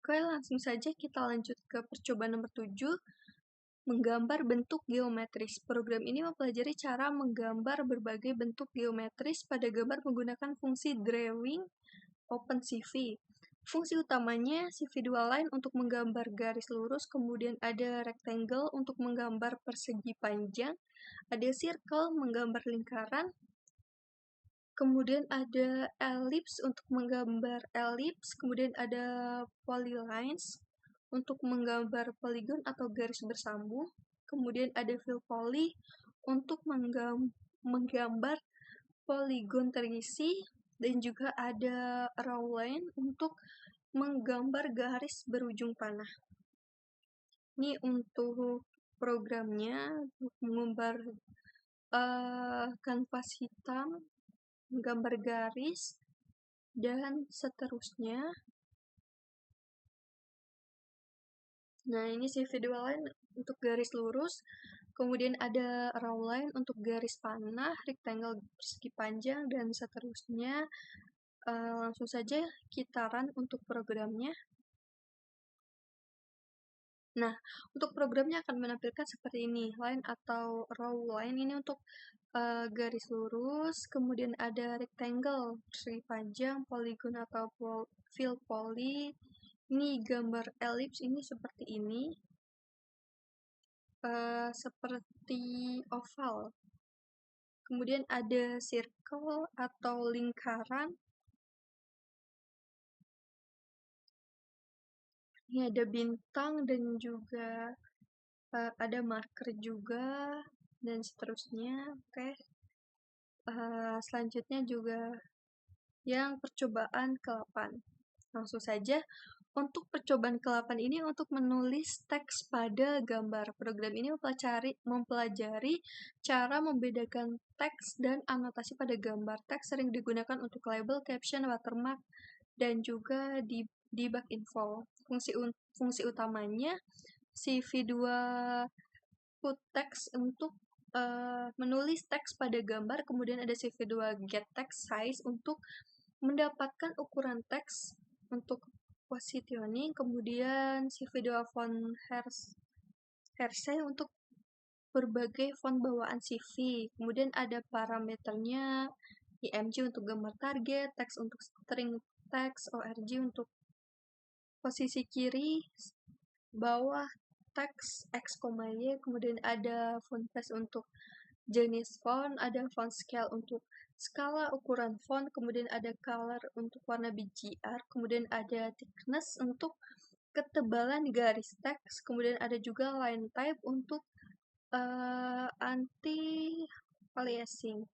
Oke, langsung saja kita lanjut ke percobaan nomor 7. Menggambar bentuk geometris. Program ini mempelajari cara menggambar berbagai bentuk geometris pada gambar menggunakan fungsi drawing OpenCV. Fungsi utamanya CV dual line untuk menggambar garis lurus, kemudian ada rectangle untuk menggambar persegi panjang, ada circle menggambar lingkaran, kemudian ada ellipse untuk menggambar ellipse, kemudian ada polylines untuk menggambar poligon atau garis bersambung, kemudian ada fill poly untuk menggambar poligon terisi, dan juga ada raw line untuk menggambar garis berujung panah. Ini untuk programnya, menggambar kanvas hitam, menggambar garis, dan seterusnya. Nah, ini CV dual line untuk garis lurus, kemudian ada raw line untuk garis panah, rectangle persegi panjang, dan seterusnya. Langsung saja kita run untuk programnya. Nah, untuk programnya akan menampilkan seperti ini, line atau raw line ini untuk garis lurus, kemudian ada rectangle, persegi panjang, polygon atau fill poly, ini gambar ellipse ini seperti ini, seperti oval. Kemudian ada circle atau lingkaran, ini ada bintang dan juga ada marker juga, dan seterusnya. Oke. Selanjutnya juga yang percobaan ke-8. Langsung saja Untuk percobaan ke-8 ini untuk menulis teks pada gambar. Program ini mempelajari cara membedakan teks dan anotasi pada gambar. Teks sering digunakan untuk label, caption, watermark, dan juga debug info. Fungsi utamanya CV2 put text untuk menulis teks pada gambar, kemudian ada CV2 get text size untuk mendapatkan ukuran teks untuk positioning, kemudian CV2 font Hersey untuk berbagai font bawaan CV, kemudian ada parameternya IMG untuk gambar target, teks untuk string teks, ORG untuk posisi kiri, bawah teks X, Y, kemudian ada font size untuk jenis font, ada font scale untuk skala ukuran font, kemudian ada color untuk warna BGR, kemudian ada thickness untuk ketebalan garis teks, kemudian ada juga line type untuk anti aliasing.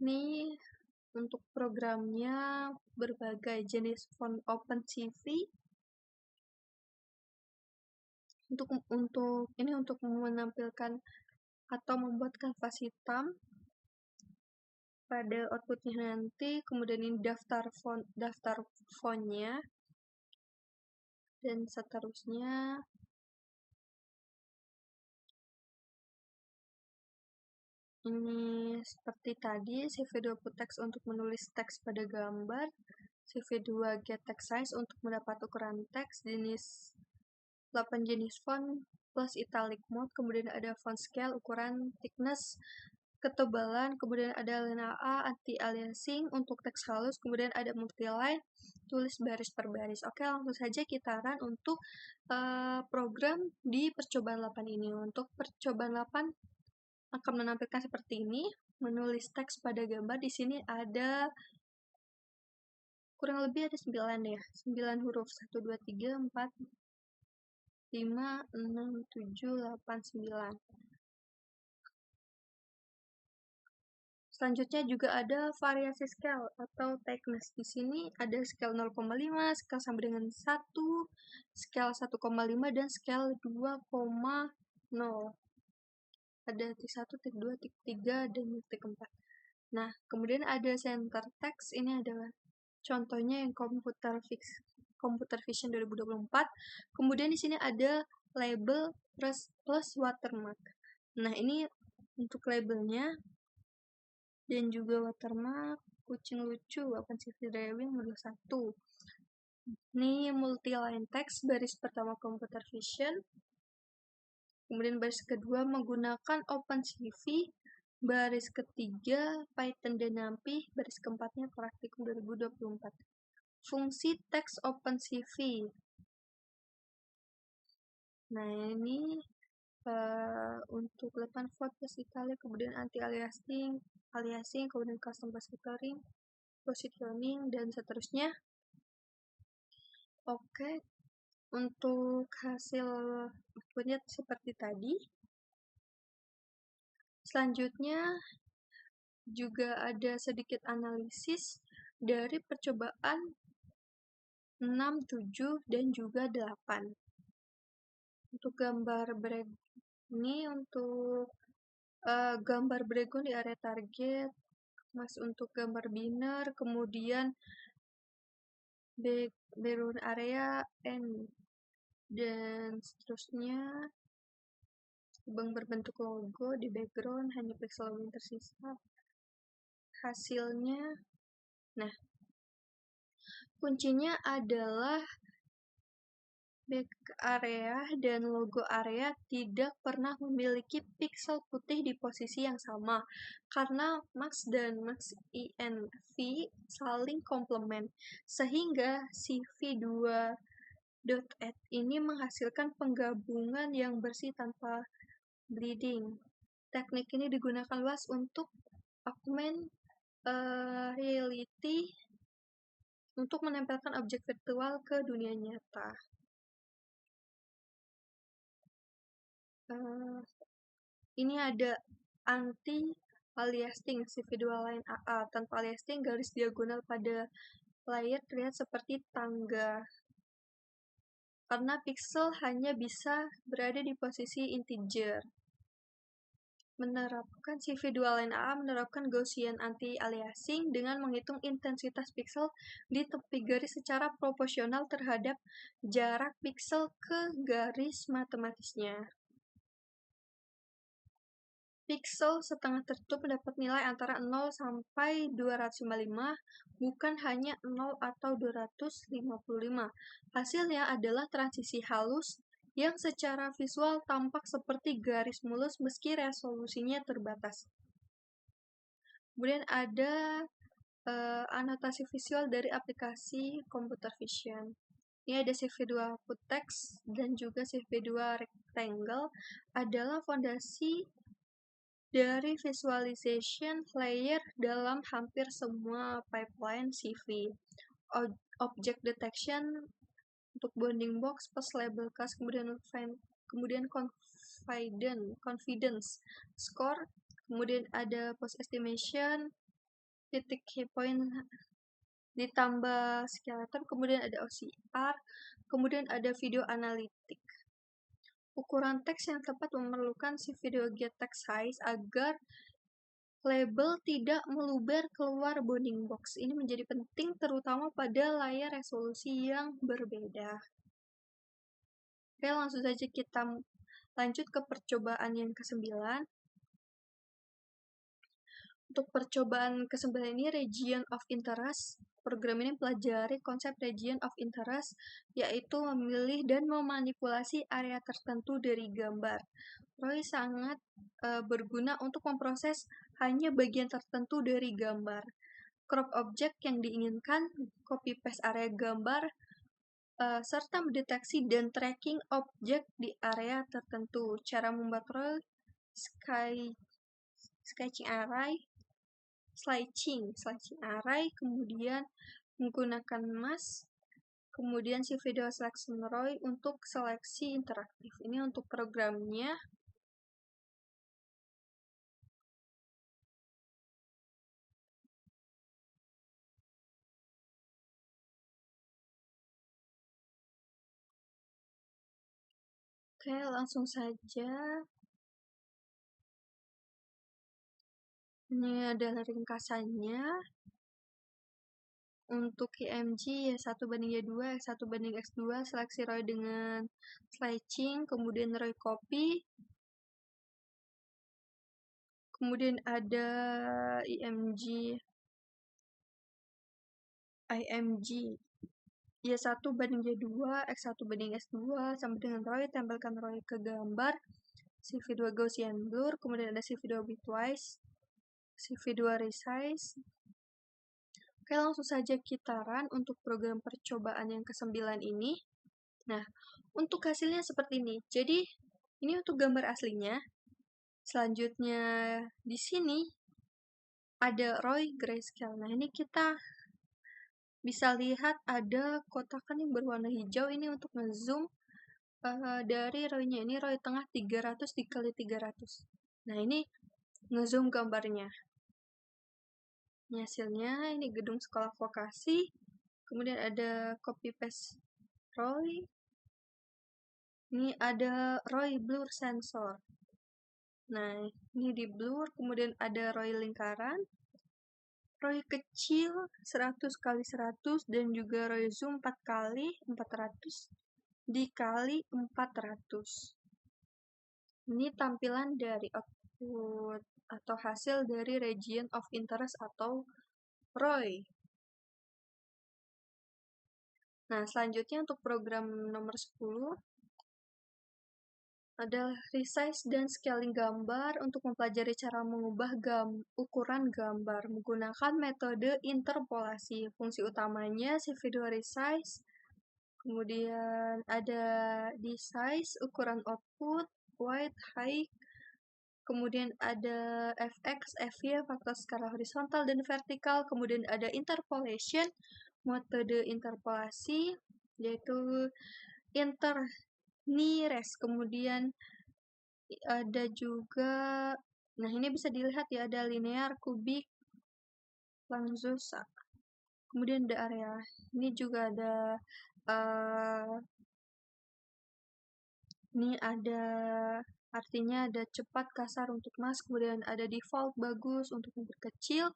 Ini untuk programnya berbagai jenis font OpenCV. Untuk menampilkan atau membuat kanvas hitam pada outputnya nanti, kemudian ini daftar fontnya, dan seterusnya. Ini seperti tadi, CV2 put text untuk menulis teks pada gambar, CV2 get text size untuk mendapat ukuran teks, 8 jenis font plus italic mode, kemudian ada font scale, ukuran, thickness, ketebalan, kemudian ada lina A, anti-aliasing untuk teks halus, kemudian ada multiline, tulis baris per baris. Oke, langsung saja kita run untuk program di percobaan 8 ini. Untuk percobaan 8 akan menampilkan seperti ini, menulis teks pada gambar. Di sini ada kurang lebih ada 9 ya, 9 huruf, 1, 2, 3, 4, 5, 6, 7, 8, 9. Selanjutnya juga ada variasi scale atau thickness. Di sini ada scale 0,5, scale sampai dengan 1, scale 1,5, dan scale 2,0. Ada tik 1, tik 2, tik 3, dan tik 4. Nah, kemudian ada center text. Ini adalah contohnya yang Computer Vision 2024. Kemudian di sini ada label plus watermark. Nah, ini untuk labelnya dan juga watermark kucing lucu OpenCV Driving modul 1. Ini multi-line text baris pertama Computer Vision. Kemudian baris kedua menggunakan OpenCV, baris ketiga Python dan NumPy, baris keempatnya Praktikum 2024. Fungsi teks OpenCV. Nah, ini untuk 8 font plus italic, kemudian anti-aliasing, kemudian custom positioning, dan seterusnya. Oke, untuk hasil outputnya seperti tadi. Selanjutnya juga ada sedikit analisis dari percobaan 6, 7, dan juga 8. Untuk gambar ini untuk gambar breakground di area target, untuk gambar binner, kemudian background area N, dan seterusnya. Berbentuk logo di background, hanya pixel yang tersisa. Hasilnya, nah, kuncinya adalah back area dan logo area tidak pernah memiliki pixel putih di posisi yang sama, karena max dan max INV saling komplement, sehingga CV2.add ini menghasilkan penggabungan yang bersih tanpa bleeding. Teknik ini digunakan luas untuk augmented reality untuk menempelkan objek virtual ke dunia nyata. Ini ada anti-aliasing CV2 line AA. Tanpa aliasing, garis diagonal pada layer terlihat seperti tangga, karena pixel hanya bisa berada di posisi integer. Menerapkan CV2LNA menerapkan Gaussian anti-aliasing dengan menghitung intensitas pixel di tepi garis secara proporsional terhadap jarak pixel ke garis matematisnya. Pixel setengah tertutup mendapat nilai antara 0 sampai 255, bukan hanya 0 atau 255. Hasilnya adalah transisi halus yang secara visual tampak seperti garis mulus meski resolusinya terbatas. Kemudian ada anotasi visual dari aplikasi computer vision. Ini ada CV2 Futex dan juga CV2 Rectangle adalah fondasi dari visualization layer dalam hampir semua pipeline CV. Object detection untuk bounding box, post label class, kemudian confidence score, kemudian ada post estimation, titik key point ditambah skeleton, kemudian ada OCR, kemudian ada video analitik. Ukuran teks yang tepat memerlukan si video get text size agar label tidak meluber keluar bounding box. Ini menjadi penting terutama pada layar resolusi yang berbeda. Oke, langsung saja kita lanjut ke percobaan yang ke-9. Untuk percobaan ke-9 ini, region of interest. Program ini pelajari konsep region of interest, yaitu memilih dan memanipulasi area tertentu dari gambar. Roy sangat berguna untuk memproses hanya bagian tertentu dari gambar. Crop object yang diinginkan, copy paste area gambar, serta mendeteksi dan tracking objek di area tertentu. Cara membuat Roy sketching array, kemudian menggunakan mask, kemudian si video selection Roy untuk seleksi interaktif. Ini untuk programnya. Oke, langsung saja. Ini adalah ringkasannya. Untuk IMG Y1 banding Y2, X1 banding X2, seleksi Roy dengan slicing, kemudian Roy copy. Kemudian ada IMG Y1 banding Y2, X1 banding X2, sama dengan Roy, tempelkan Roy ke gambar, CV2 Gaussian blur, kemudian ada CV2 bitwise, CV2 resize. Oke, langsung saja kita run untuk program percobaan yang ke-9 ini. Nah, untuk hasilnya seperti ini. Jadi, ini untuk gambar aslinya. Selanjutnya, di sini ada Roy grayscale. Nah, ini kita bisa lihat ada kotakan yang berwarna hijau. Ini untuk ngezoom dari Roy-nya. Ini Roy tengah 300 dikali 300. Nah, ini ngezoom gambarnya. Ini hasilnya, ini gedung sekolah vokasi. Kemudian ada copy paste Roy. Ini ada Roy blur sensor. Nah, ini di blur, kemudian ada Roy lingkaran, Roy kecil 100 kali 100, dan juga Roy zoom 4 kali 400 dikali 400. Ini tampilan dari output atau hasil dari region of interest atau Roy. Nah, selanjutnya untuk program nomor 10 adalah resize dan scaling gambar untuk mempelajari cara mengubah ukuran gambar menggunakan metode interpolasi. Fungsi utamanya CV2 resize, kemudian ada desize, ukuran output, width, height, kemudian ada fx, fy, faktor skala horizontal dan vertikal, kemudian ada interpolation, metode interpolasi, yaitu nearest, kemudian ada juga, nah ini bisa dilihat ya, ada linear, kubik, Lanzosa. Kemudian ada area. Ini juga ada ini ada artinya ada cepat, kasar untuk mas, kemudian ada default, bagus untuk memperkecil,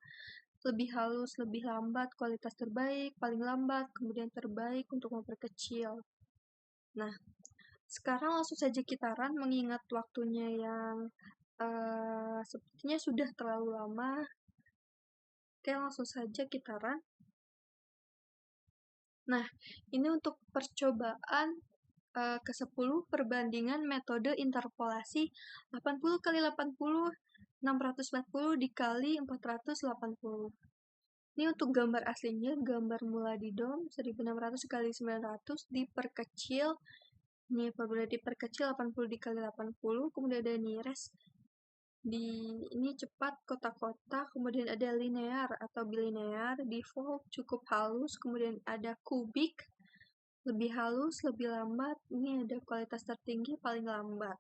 lebih halus, lebih lambat, kualitas terbaik, paling lambat, kemudian terbaik untuk memperkecil. Nah, sekarang langsung saja kita run mengingat waktunya yang sepertinya sudah terlalu lama. Oke, langsung saja kita run. Nah, ini untuk percobaan ke-10 perbandingan metode interpolasi 80 kali 80, 640 dikali 480. Ini untuk gambar aslinya, gambar mula di DOM 1600 kali 900 diperkecil. Ini apabila diperkecil 80 dikali 80, kemudian ada nearest. Ini cepat kotak-kotak, kemudian ada linear atau bilinear, default cukup halus, kemudian ada kubik, lebih halus, lebih lambat. Ini ada kualitas tertinggi, paling lambat.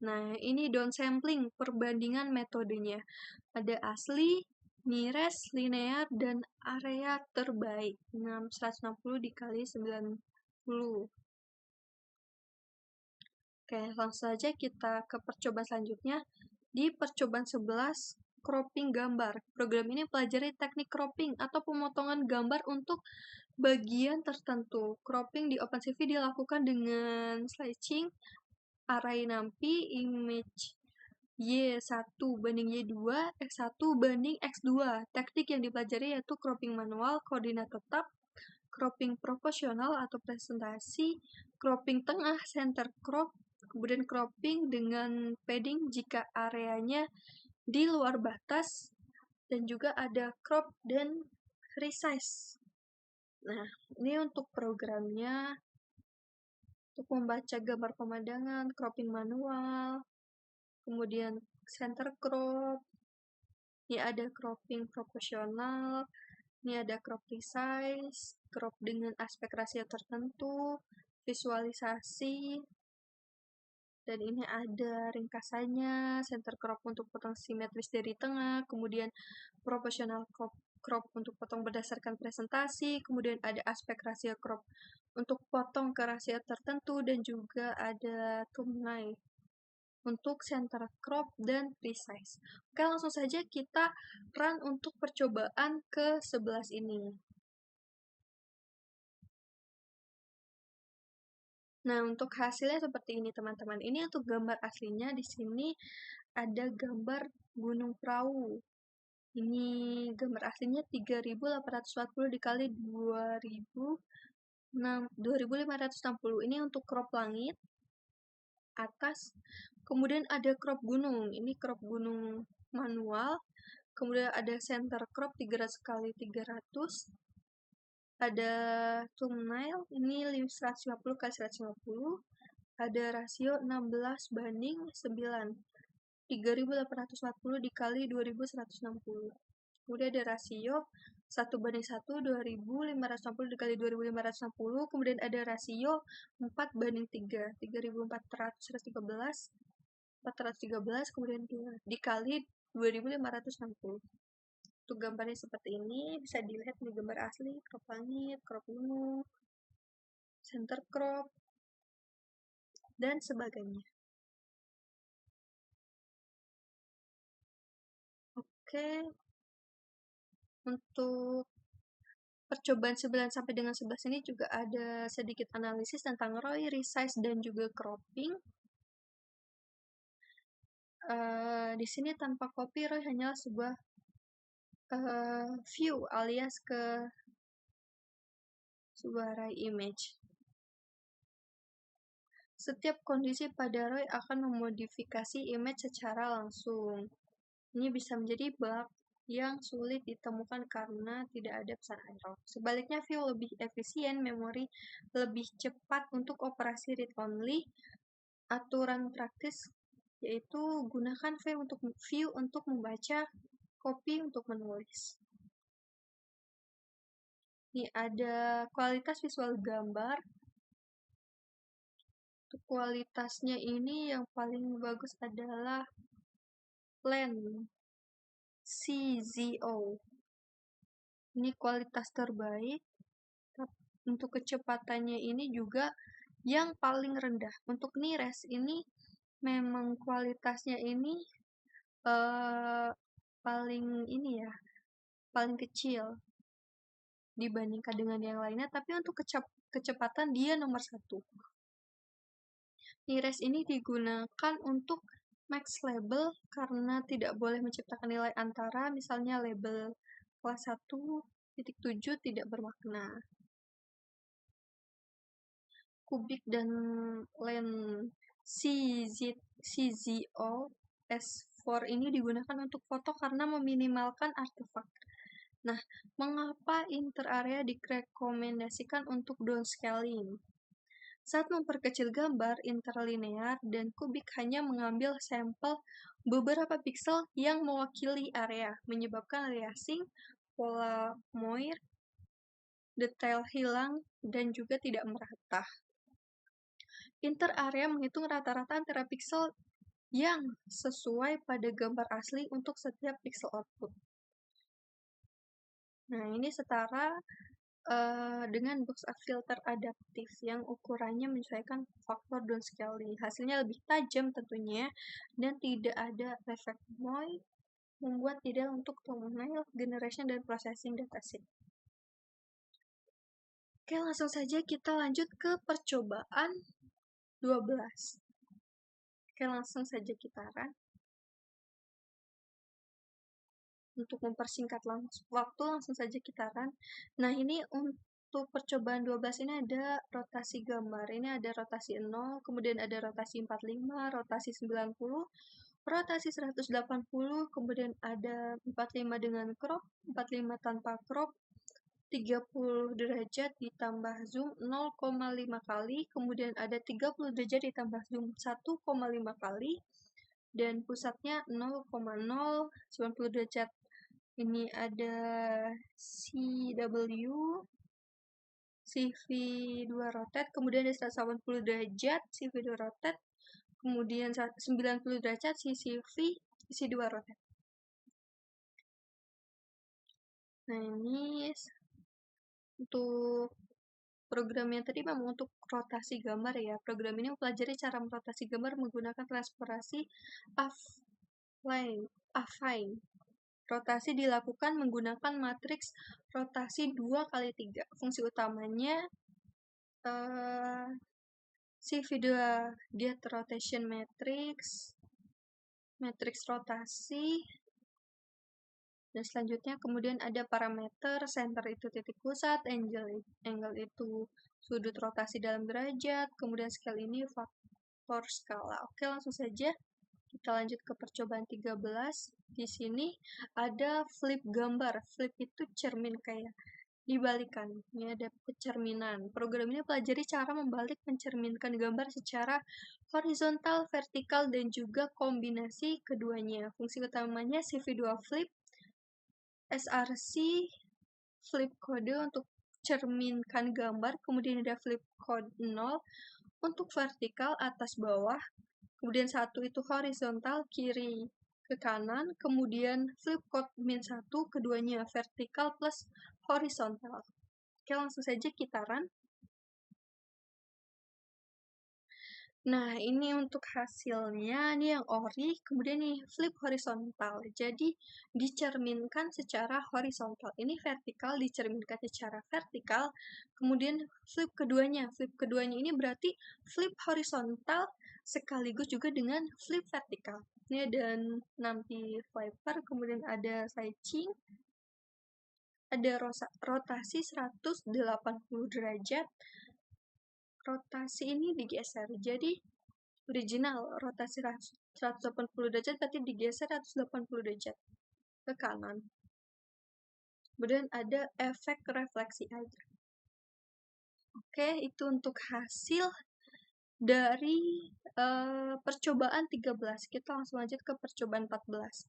Nah, ini downsampling, perbandingan metodenya. Ada asli, nearest, linear, dan area terbaik. 160 dikali 90. Oke, langsung saja kita ke percobaan selanjutnya. Di percobaan 11, cropping gambar. Program ini pelajari teknik cropping atau pemotongan gambar untuk bagian tertentu. Cropping di OpenCV dilakukan dengan slashing, array numpy, image Y1 banding Y2, X1 banding X2. Teknik yang dipelajari yaitu cropping manual, koordinat tetap, cropping proporsional atau presentasi, cropping tengah, center crop, kemudian cropping dengan padding jika areanya di luar batas, dan juga ada crop dan resize. Nah, ini untuk programnya, untuk membaca gambar pemandangan, cropping manual, kemudian center crop, ini ada cropping proporsional, ini ada crop resize, crop dengan aspek rasio tertentu, visualisasi, dan ini ada ringkasannya, center crop untuk potong simetris dari tengah, kemudian proportional crop untuk potong berdasarkan presentasi, kemudian ada aspek rasio crop untuk potong ke rasio tertentu, dan juga ada thumbnail untuk center crop dan resize. Oke, langsung saja kita run untuk percobaan ke-11 ini. Nah, untuk hasilnya seperti ini, teman-teman. Ini untuk gambar aslinya. Di sini ada gambar gunung perahu. Ini gambar aslinya 3840 dikali 2560. Ini untuk crop langit atas. Kemudian ada crop gunung. Ini crop gunung manual. Kemudian ada center crop 300 kali 300. Ada thumbnail, ini 150 kali 150. Ada rasio 16 banding 9. 3840 dikali 2160. Kemudian ada rasio 1 banding 1, 2560 dikali 2560. Kemudian ada rasio 4 banding 3, 3413, 413, kemudian 2 dikali 2560. Untuk gambarnya seperti ini, bisa dilihat di gambar asli, crop langit, crop gunung, center crop, dan sebagainya. Oke, untuk percobaan 9 sampai dengan 11 ini juga ada sedikit analisis tentang ROI, resize, dan juga cropping. Di sini tanpa copy, ROI hanyalah sebuah view alias ke sebuah array image. Setiap kondisi pada ROI akan memodifikasi image secara langsung. Ini bisa menjadi bug yang sulit ditemukan karena tidak ada pesan error. Sebaliknya, view lebih efisien, memori lebih cepat untuk operasi read-only. Aturan praktis yaitu gunakan view untuk membaca, copy untuk menulis. Ini ada kualitas visual gambar. Untuk kualitasnya ini yang paling bagus adalah plan. CZO. Ini kualitas terbaik. Untuk kecepatannya ini juga yang paling rendah. Untuk Nires ini memang kualitasnya ini paling kecil dibandingkan dengan yang lainnya, tapi untuk kecepatan dia nomor 1. Nires ini digunakan untuk max label karena tidak boleh menciptakan nilai antara, misalnya label kelas 1.7 tidak bermakna. Kubik dan lens CZO S4 ini digunakan untuk foto karena meminimalkan artefak. Nah, mengapa interarea direkomendasikan untuk downscaling? Saat memperkecil gambar, interlinear dan kubik hanya mengambil sampel beberapa piksel yang mewakili area, menyebabkan aliasing, pola Moir, detail hilang, dan juga tidak merata. Interarea menghitung rata-rata antara piksel yang sesuai pada gambar asli untuk setiap piksel output. Nah, ini setara dengan box filter adaptif yang ukurannya menyesuaikan faktor downscaling. Hasilnya lebih tajam tentunya dan tidak ada efek noise, membuat tidak untuk thumbnail generation dan processing dataset. Oke, langsung saja kita lanjut ke percobaan 12. Oke, langsung saja kita run. Untuk mempersingkat waktu, langsung saja kita run. Nah, ini untuk percobaan 12 ini ada rotasi gambar. Ini ada rotasi 0, kemudian ada rotasi 45, rotasi 90, rotasi 180, kemudian ada 45 dengan crop, 45 tanpa crop, 30 derajat ditambah zoom 0,5 kali, kemudian ada 30 derajat ditambah zoom 1,5 kali, dan pusatnya 0,090 derajat. Ini ada CW, CV2 rotate, kemudian ada 180 derajat CV2 rotate, kemudian 90 derajat CV2 rotate. Nah, ini untuk program yang tadi memang untuk rotasi gambar ya. Program ini mempelajari cara merotasi gambar menggunakan transformasi affine. Rotasi dilakukan menggunakan matriks rotasi 2x3. Fungsi utamanya CV2 Death Rotation Matrix rotasi, dan selanjutnya kemudian ada parameter, center itu titik pusat, angle itu sudut rotasi dalam derajat, kemudian scale ini faktor skala. Oke, langsung saja kita lanjut ke percobaan 13. Di sini ada flip gambar. Flip itu cermin kayak dibalikan. Ini ada pencerminan. Program ini pelajari cara membalik mencerminkan gambar secara horizontal, vertikal, dan juga kombinasi keduanya. Fungsi utamanya CV2 flip, SRC flip kode untuk cerminkan gambar, kemudian ada flip code 0 untuk vertikal atas bawah, kemudian 1 itu horizontal kiri ke kanan, kemudian flip code -1 keduanya vertikal plus horizontal. Oke, langsung saja kita run. Nah, ini untuk hasilnya, ini yang ori, kemudian ini flip horizontal. Jadi, dicerminkan secara horizontal. Ini vertikal, dicerminkan secara vertikal. Kemudian flip keduanya. Flip keduanya ini berarti flip horizontal sekaligus juga dengan flip vertikal. Ini ada nanti flipper, kemudian ada sideching, ada rotasi 180 derajat. Rotasi ini digeser, jadi original rotasi 180 derajat berarti digeser 180 derajat ke kanan. Kemudian ada efek refleksi air. Oke, itu untuk hasil dari percobaan 13. Kita langsung lanjut ke percobaan 14.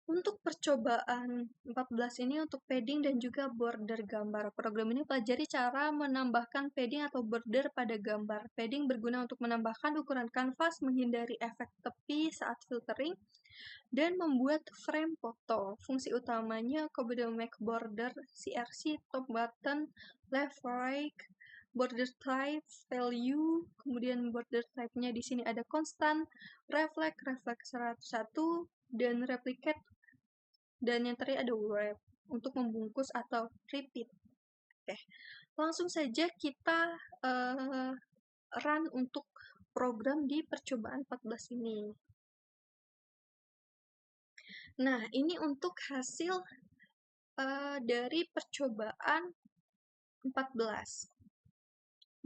Untuk percobaan 14 ini untuk padding dan juga border gambar. Program ini pelajari cara menambahkan padding atau border pada gambar. Padding berguna untuk menambahkan ukuran kanvas, menghindari efek tepi saat filtering, dan membuat frame foto. Fungsi utamanya kemudian make border, CRC, top button, left right, border type, value, kemudian border type-nya di sini ada constant, reflect 101, dan replicate, dan yang terakhir ada wrap untuk membungkus atau repeat. Oke, langsung saja kita run untuk program di percobaan 14 ini. Nah, ini untuk hasil dari percobaan 14.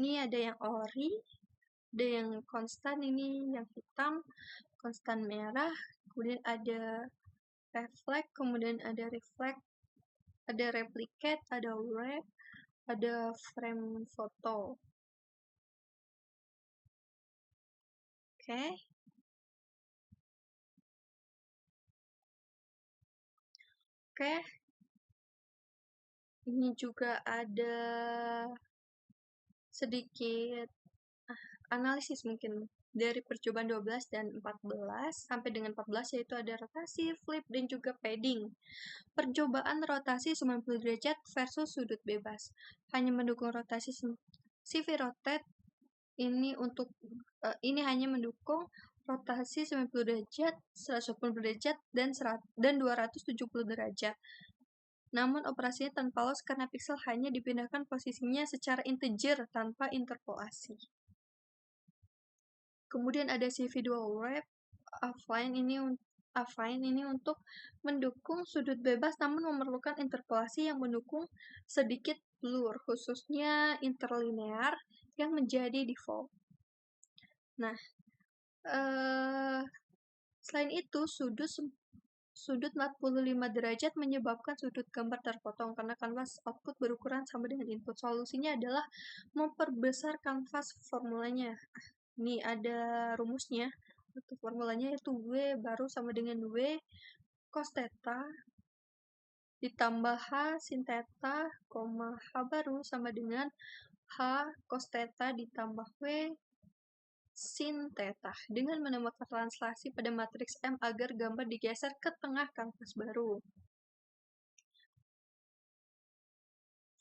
Ini ada yang ori, ada yang konstan, ini yang hitam, konstan merah, kemudian ada reflect, kemudian ada reflect, ada replicate, ada wrap, ada frame foto. Oke. Oke. Ini juga ada sedikit analisis mungkin dari percobaan 12 dan 14 sampai dengan 14, yaitu ada rotasi, flip, dan juga padding. Percobaan rotasi 90 derajat versus sudut bebas. Hanya mendukung rotasi CV rotate. Ini untuk ini hanya mendukung rotasi 90 derajat, 180 derajat, dan 270 derajat. Namun operasinya tanpa loss karena pixel hanya dipindahkan posisinya secara integer tanpa interpolasi. Kemudian ada CV dual wrap, affine ini untuk mendukung sudut bebas namun memerlukan interpolasi yang mendukung sedikit blur, khususnya interlinear yang menjadi default. Nah, selain itu sudut 45 derajat menyebabkan sudut gambar terpotong karena kanvas output berukuran sama dengan input. Solusinya adalah memperbesar kanvas formulanya. Ini ada rumusnya. Untuk formulanya yaitu W baru sama dengan W cos theta ditambah H sin theta, H baru sama dengan H cos theta ditambah W sin theta dengan menambahkan translasi pada matriks M agar gambar digeser ke tengah kanvas baru.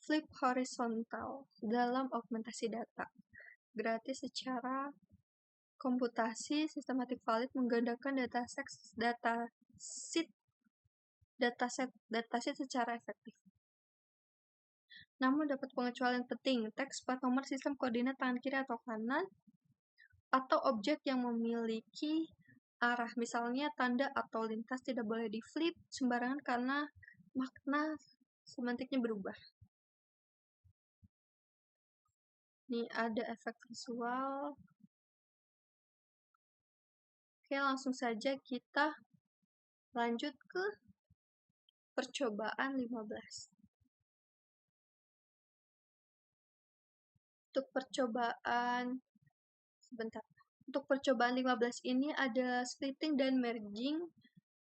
Flip horizontal dalam augmentasi data. Gratis secara komputasi sistematik valid menggandakan dataset secara efektif. Namun dapat pengecualian penting, teks plat nomor sistem koordinat tangan kiri atau kanan, atau objek yang memiliki arah, misalnya tanda atau lintas tidak boleh di flip sembarangan karena makna semantiknya berubah. Ini ada efek visual. Oke, langsung saja kita lanjut ke percobaan 15. Untuk percobaan 15 ini ada splitting dan merging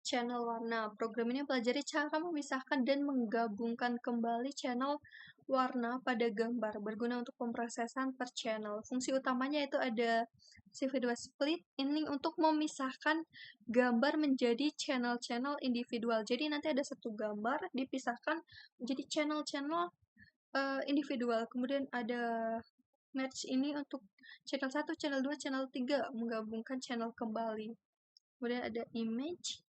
channel warna. Program ini pelajari cara memisahkan dan menggabungkan kembali channel warna pada gambar, berguna untuk pemrosesan per channel. Fungsi utamanya itu ada CV2 split, ini untuk memisahkan gambar menjadi channel-channel individual. Jadi nanti ada satu gambar dipisahkan menjadi channel-channel individual. Kemudian ada merge ini untuk channel 1, channel 2, channel 3, menggabungkan channel kembali. Kemudian ada image,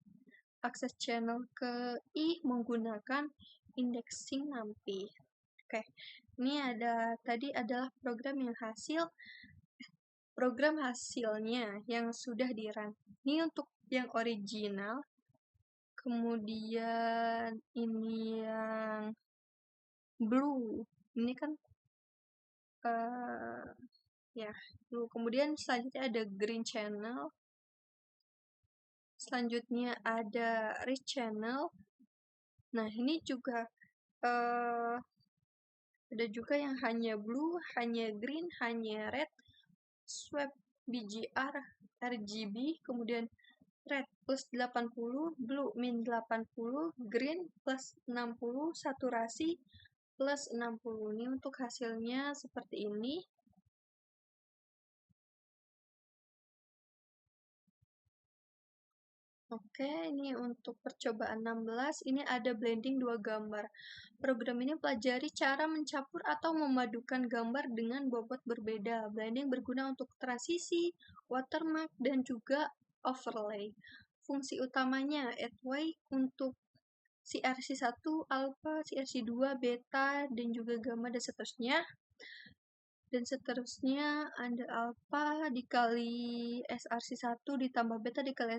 akses channel ke I menggunakan indexing NumPy. Oke, ini tadi adalah program hasilnya yang sudah di-run. Ini untuk yang original. Kemudian ini yang blue. Ini kan blue. Kemudian selanjutnya ada green channel. Selanjutnya ada red channel. Nah, ini juga ada juga yang hanya blue, hanya green, hanya red, swap BGR, RGB, kemudian red plus 80, blue min 80, green plus 60, saturasi plus 60. Ini untuk hasilnya seperti ini. Oke, ini untuk percobaan 16, ini ada blending dua gambar. Program ini pelajari cara mencampur atau memadukan gambar dengan bobot berbeda. Blending berguna untuk transisi, watermark, dan juga overlay. Fungsi utamanya, add weight untuk CRC1, alpha, CRC2, beta, dan juga gamma, dan seterusnya. Dan seterusnya ada alpha dikali SRC1 ditambah beta dikali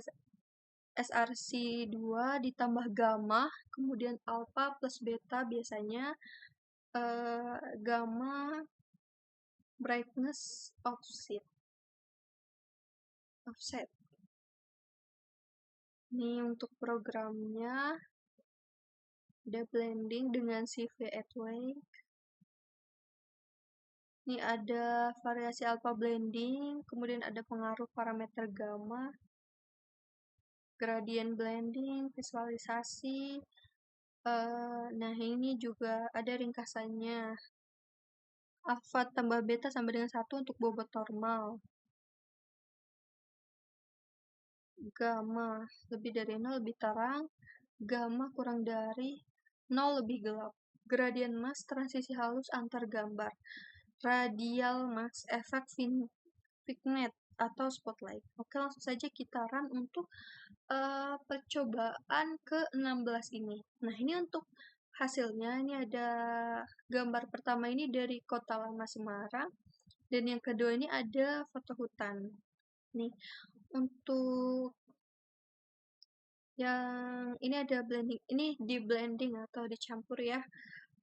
SRC2 ditambah gamma, kemudian alpha plus beta biasanya gamma brightness offset. Ini untuk programnya ada blending dengan CV Atway. Ini ada variasi alpha blending, kemudian ada pengaruh parameter gamma, gradient blending, visualisasi. Nah, ini juga ada ringkasannya. Alpha tambah beta sama dengan 1 untuk bobot normal. Gamma lebih dari 0 lebih terang. Gamma kurang dari 0 lebih gelap. Gradient mass transisi halus antar gambar. Radial mass efek vignette atau spotlight. Oke, langsung saja kita run untuk percobaan ke-16 ini. Nah, ini untuk hasilnya, ini ada gambar pertama ini dari Kota Lama Semarang, dan yang kedua ini ada foto hutan. Nih, untuk yang ini ada blending, ini di blending atau dicampur ya.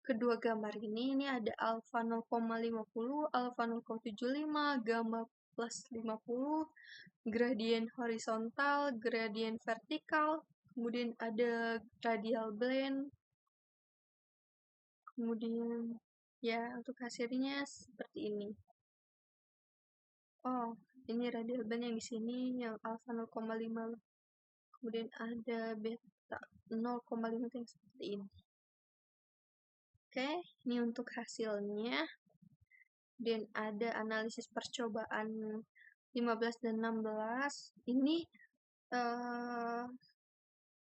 Kedua gambar ini ada alpha 0,50, alpha 0,75, gamma plus 50, gradient horizontal, gradient vertikal, kemudian ada radial blend, kemudian ya untuk hasilnya seperti ini. Oh, ini radial blend yang di sini yang alpha 0,5, kemudian ada beta 0,5 yang seperti ini. Oke, ini untuk hasilnya. Dan ada analisis percobaan 15 dan 16. Ini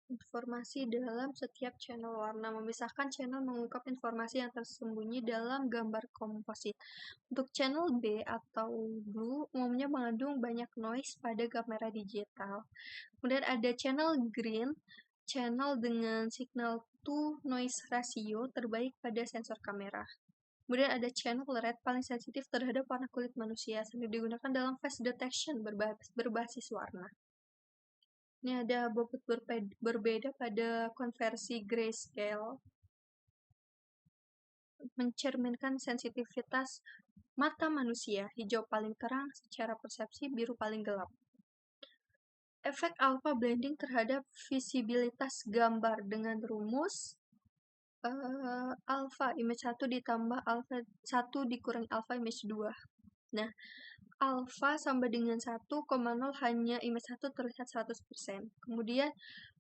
informasi dalam setiap channel warna. Memisahkan channel mengungkap informasi yang tersembunyi dalam gambar komposit. Untuk channel B atau blue umumnya mengandung banyak noise pada kamera digital. Kemudian ada channel green, channel dengan signal to noise ratio terbaik pada sensor kamera. Kemudian ada channel red paling sensitif terhadap warna kulit manusia, sering digunakan dalam face detection berbasis warna. Ini ada bobot berbeda pada konversi grayscale, mencerminkan sensitivitas mata manusia, hijau paling terang secara persepsi, biru paling gelap. Efek alpha blending terhadap visibilitas gambar dengan rumus alpha image 1 ditambah alpha 1 dikurangi alpha image 2. Nah, alpha sama dengan 1,0 hanya image 1 terlihat 100%. Kemudian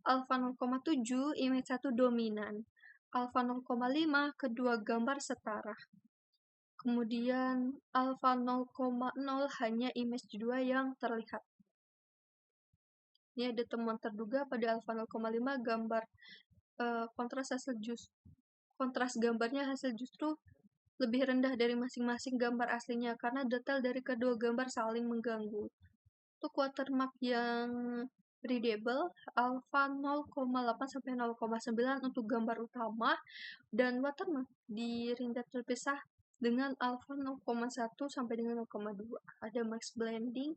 alpha 0,7 image 1 dominan. Alpha 0,5 kedua gambar setara. Kemudian alpha 0,0 hanya image 2 yang terlihat. Ini ada temuan terduga pada alpha 0,5 gambar kontras gambarnya hasil justru lebih rendah dari masing-masing gambar aslinya karena detail dari kedua gambar saling mengganggu. Untuk watermark yang readable, alpha 0,8 sampai 0,9 untuk gambar utama, dan watermark di render terpisah dengan alpha 0,1 sampai dengan 0,2. Ada max blending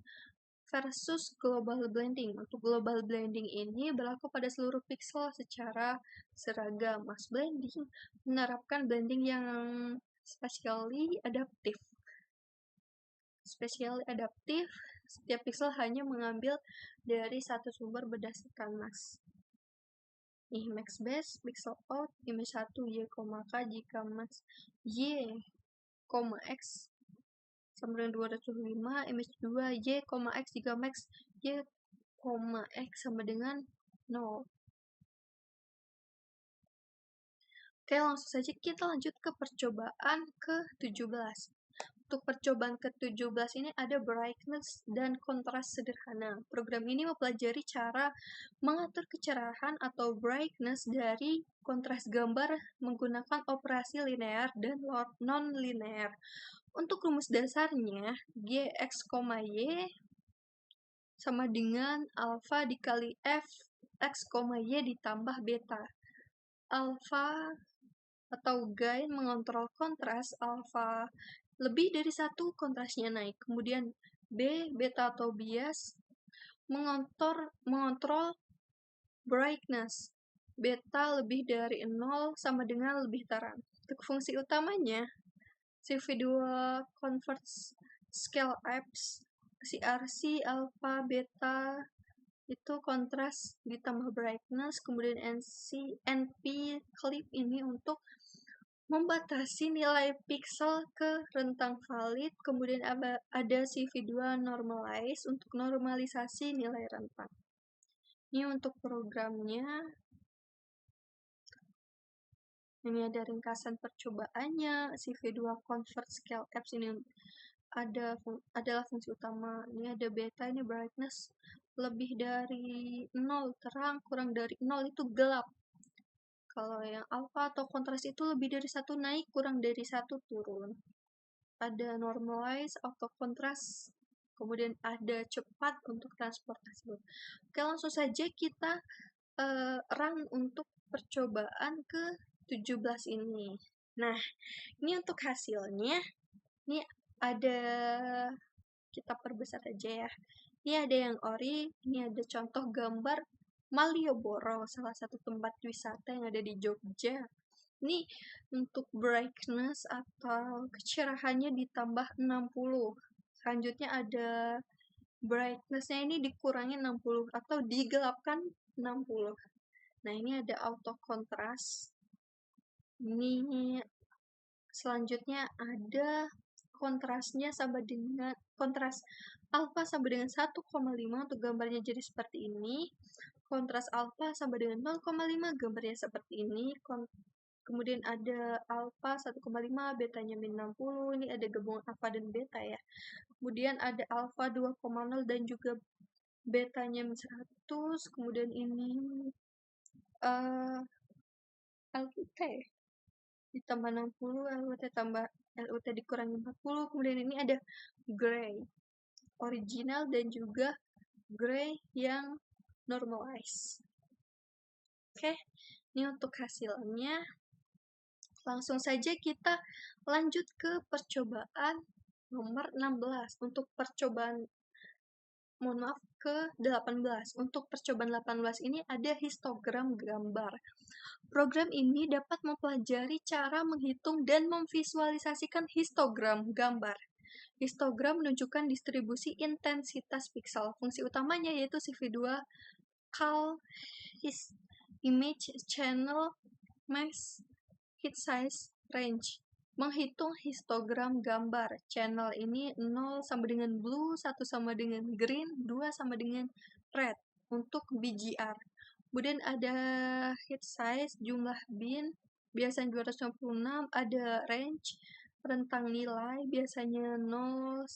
versus global blending. Untuk global blending ini berlaku pada seluruh pixel secara seragam. Max blending menerapkan blending yang spatially adaptif. Setiap pixel hanya mengambil dari satu sumber berdasarkan max. Nih, max base, pixel out, image 1 y, k jika max y, x sama dengan 205, image 2 y, x jika max y, X sama dengan 0. Oke, langsung saja kita lanjut ke percobaan ke-17. Untuk percobaan ke-17 ini ada brightness dan kontras sederhana. Program ini mempelajari cara mengatur kecerahan atau brightness dari kontras gambar menggunakan operasi linear dan non-linear. Untuk rumus dasarnya, Gx, Y sama dengan alfa dikali F X, Y ditambah beta. Alfa atau gain mengontrol kontras, alfa lebih dari 1 kontrasnya naik. Kemudian B, beta atau bias mengontrol brightness. Beta lebih dari 0 sama dengan lebih terang. Untuk fungsi utamanya, CV2 converts scale apps, CRC, alpha, beta, itu kontras ditambah brightness, kemudian NP clip ini untuk membatasi nilai pixel ke rentang valid, kemudian ada CV2 normalize untuk normalisasi nilai rentang. Ini untuk programnya. Ini ada ringkasan percobaannya. CV2 convert scale apps ini adalah fungsi utama. Ini ada beta, ini brightness lebih dari 0 terang, kurang dari 0 itu gelap. Kalau yang alpha atau kontras itu lebih dari 1 naik, kurang dari 1 turun. Ada normalize, auto kontras, kemudian ada cepat untuk transportasi. Oke, langsung saja kita run untuk percobaan ke-17 ini. Nah, ini untuk hasilnya. Ini ada, kita perbesar aja ya. Ini ada yang ori, ini ada contoh gambar Malioboro, salah satu tempat wisata yang ada di Jogja. Ini untuk brightness atau kecerahannya ditambah 60. Selanjutnya ada brightness-nya ini dikurangi 60 atau digelapkan 60. Nah, ini ada auto kontras. Ini selanjutnya ada kontrasnya sama dengan kontras alfa sama dengan 1,5 untuk gambarnya jadi seperti ini. Kontras alfa sama dengan 0,5 gambarnya seperti ini. Kemudian ada alfa 1,5, betanya min 60. Ini ada gabungan alfa dan beta ya. Kemudian ada alfa 2,0 dan juga betanya min 100. Kemudian ini LUT ditambah 60, LUT tambah LUT dikurangi 40. Kemudian ini ada gray original dan juga gray yang normalize. Oke, ini untuk hasilnya. Langsung saja kita lanjut ke percobaan nomor 16. Untuk percobaan ke-18. Untuk percobaan 18 ini ada histogram gambar. Program ini dapat mempelajari cara menghitung dan memvisualisasikan histogram gambar. Histogram menunjukkan distribusi intensitas pixel. Fungsi utamanya yaitu CV2 cal image channel mass hit size range. Menghitung histogram gambar. Channel ini 0 sama dengan blue, 1 sama dengan green, 2 sama dengan red untuk BGR. Kemudian ada hit size, jumlah bin, biasanya 256, ada range, rentang nilai, biasanya 0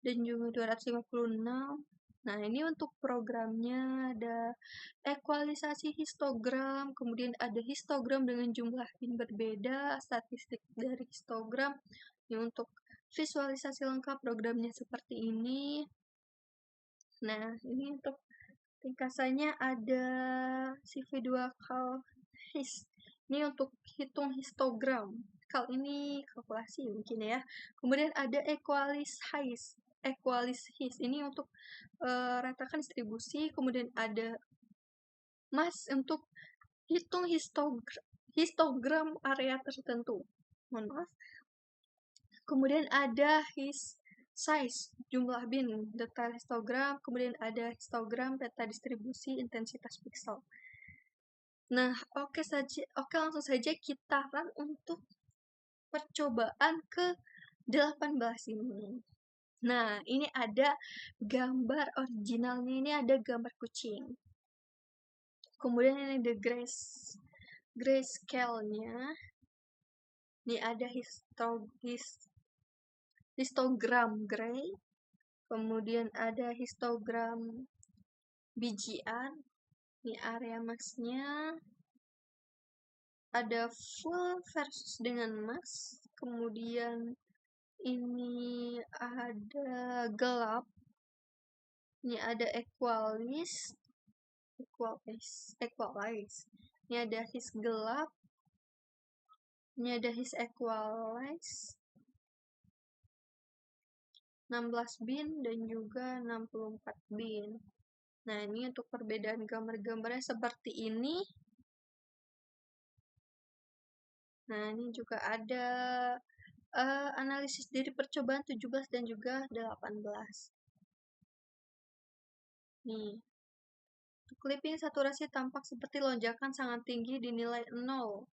dan juga 256. Nah, ini untuk programnya ada ekualisasi histogram, kemudian ada histogram dengan jumlah bin berbeda, statistik dari histogram. Ini untuk visualisasi lengkap programnya seperti ini. Nah, ini untuk ringkasannya ada CV2 cal his. Ini untuk hitung histogram. Cal ini kalkulasi mungkin ya. Kemudian ada equalize his. Ini untuk ratakan distribusi. Kemudian ada mass untuk hitung histogram area tertentu. Mohon maaf. Kemudian ada his size, jumlah bin, detail histogram, kemudian ada histogram, peta distribusi, intensitas pixel. Nah, oke, langsung saja kita run untuk percobaan ke-18 ini. Nah, ini ada gambar originalnya, ini ada gambar kucing. Kemudian ini ada grayscale-nya. Ini ada histogram gray. Kemudian ada histogram bijian. Ini area max-nya. Ada full versus dengan max. Kemudian ini ada gelap. Ini ada equalize. Ini ada his gelap. Ini ada his equalize. 16 bin dan juga 64 bin. Nah, ini untuk perbedaan gambar-gambarnya seperti ini. Nah, ini juga ada analisis dari percobaan 17 dan juga 18. Nih, untuk clipping saturasi tampak seperti lonjakan sangat tinggi di nilai 0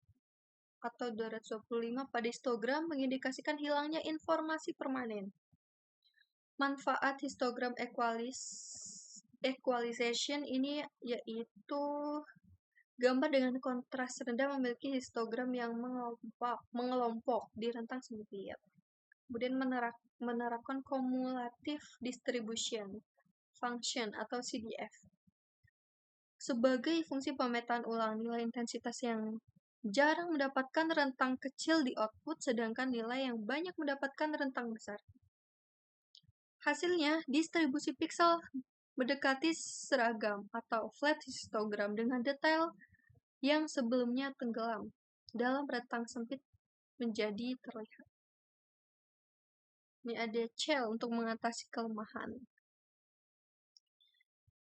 atau 225 pada histogram mengindikasikan hilangnya informasi permanen. Manfaat histogram equalization ini yaitu gambar dengan kontras rendah memiliki histogram yang mengelompok di rentang sempit. Kemudian menerapkan cumulative distribution function atau CDF sebagai fungsi pemetaan ulang nilai intensitas yang jarang mendapatkan rentang kecil di output, sedangkan nilai yang banyak mendapatkan rentang besar. Hasilnya, distribusi pixel mendekati seragam atau flat histogram dengan detail yang sebelumnya tenggelam dalam rentang sempit menjadi terlihat. Ini ada shell untuk mengatasi kelemahan.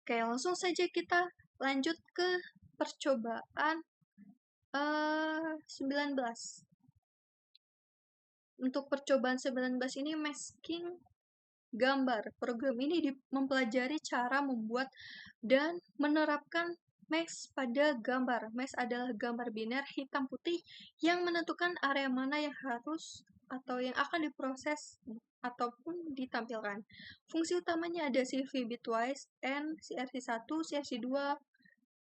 Oke, langsung saja kita lanjut ke percobaan 19. Untuk percobaan 19 ini masking gambar. Program ini mempelajari cara membuat dan menerapkan max pada gambar. Max adalah gambar biner hitam putih yang menentukan area mana yang harus atau yang akan diproses ataupun ditampilkan. Fungsi utamanya ada CV bitwise, N, CRC1, CRC2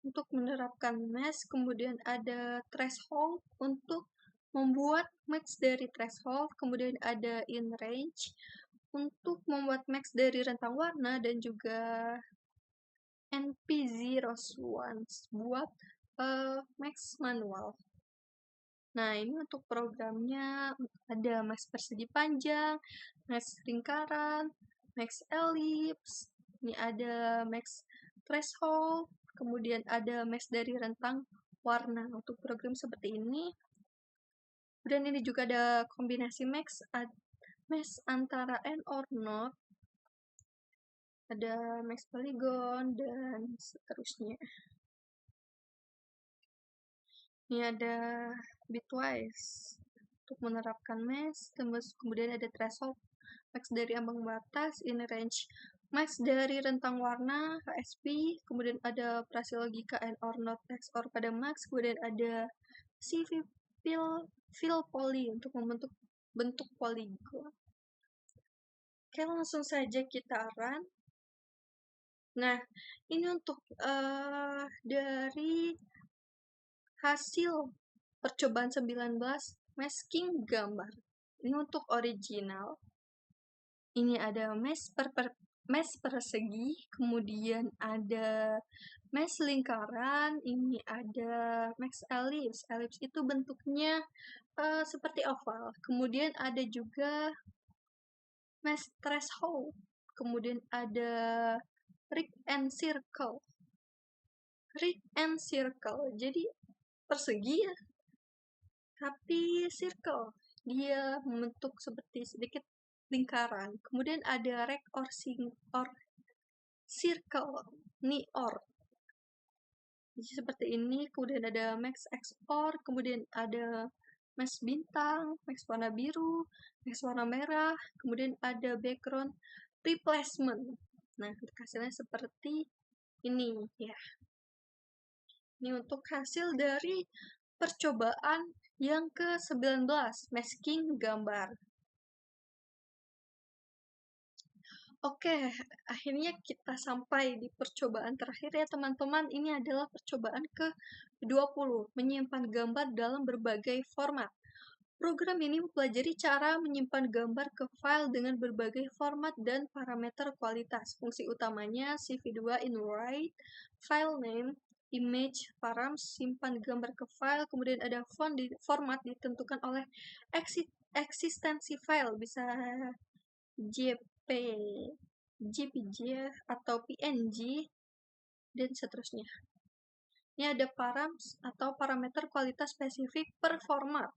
untuk menerapkan max, kemudian ada threshold untuk membuat max dari threshold, kemudian ada in range untuk membuat max dari rentang warna, dan juga NP01 buat max manual. Nah, ini untuk programnya ada max persegi panjang, max lingkaran, max ellipse, ini ada max threshold, kemudian ada max dari rentang warna untuk program seperti ini. Dan ini juga ada kombinasi max antara and or not, ada max polygon dan seterusnya. Ini ada bitwise untuk menerapkan max, kemudian ada threshold max dari ambang batas, in range max dari rentang warna HSP, kemudian ada operasi logika and or not XOR pada max, kemudian ada CV fill poly untuk membentuk bentuk poligon. Oke, langsung saja kita run. Nah, ini untuk dari hasil percobaan 19 masking gambar. Ini untuk original. Ini ada mesh persegi, kemudian ada mesh lingkaran, ini ada mesh ellipse. Ellipse itu bentuknya seperti oval. Kemudian ada juga mesh threshold. Kemudian ada rig and circle. Rig and circle. Jadi persegi ya, tapi circle. Dia membentuk seperti sedikit lingkaran. Kemudian ada rect or circle. Ini or. Jadi seperti ini. Kemudian ada max XOR. Kemudian ada max bintang, max warna biru, max warna merah. Kemudian ada background replacement. Nah, hasilnya seperti ini ya. Ini untuk hasil dari percobaan yang ke-19, masking gambar. Oke, akhirnya kita sampai di percobaan terakhir ya teman-teman. Ini adalah percobaan ke-20, menyimpan gambar dalam berbagai format. Program ini mempelajari cara menyimpan gambar ke file dengan berbagai format dan parameter kualitas. Fungsi utamanya CV2 in write, file name, image, params, simpan gambar ke file, kemudian ada format ditentukan oleh eksistensi file, bisa JPG atau PNG, dan seterusnya. Ini ada params atau parameter kualitas spesifik per format.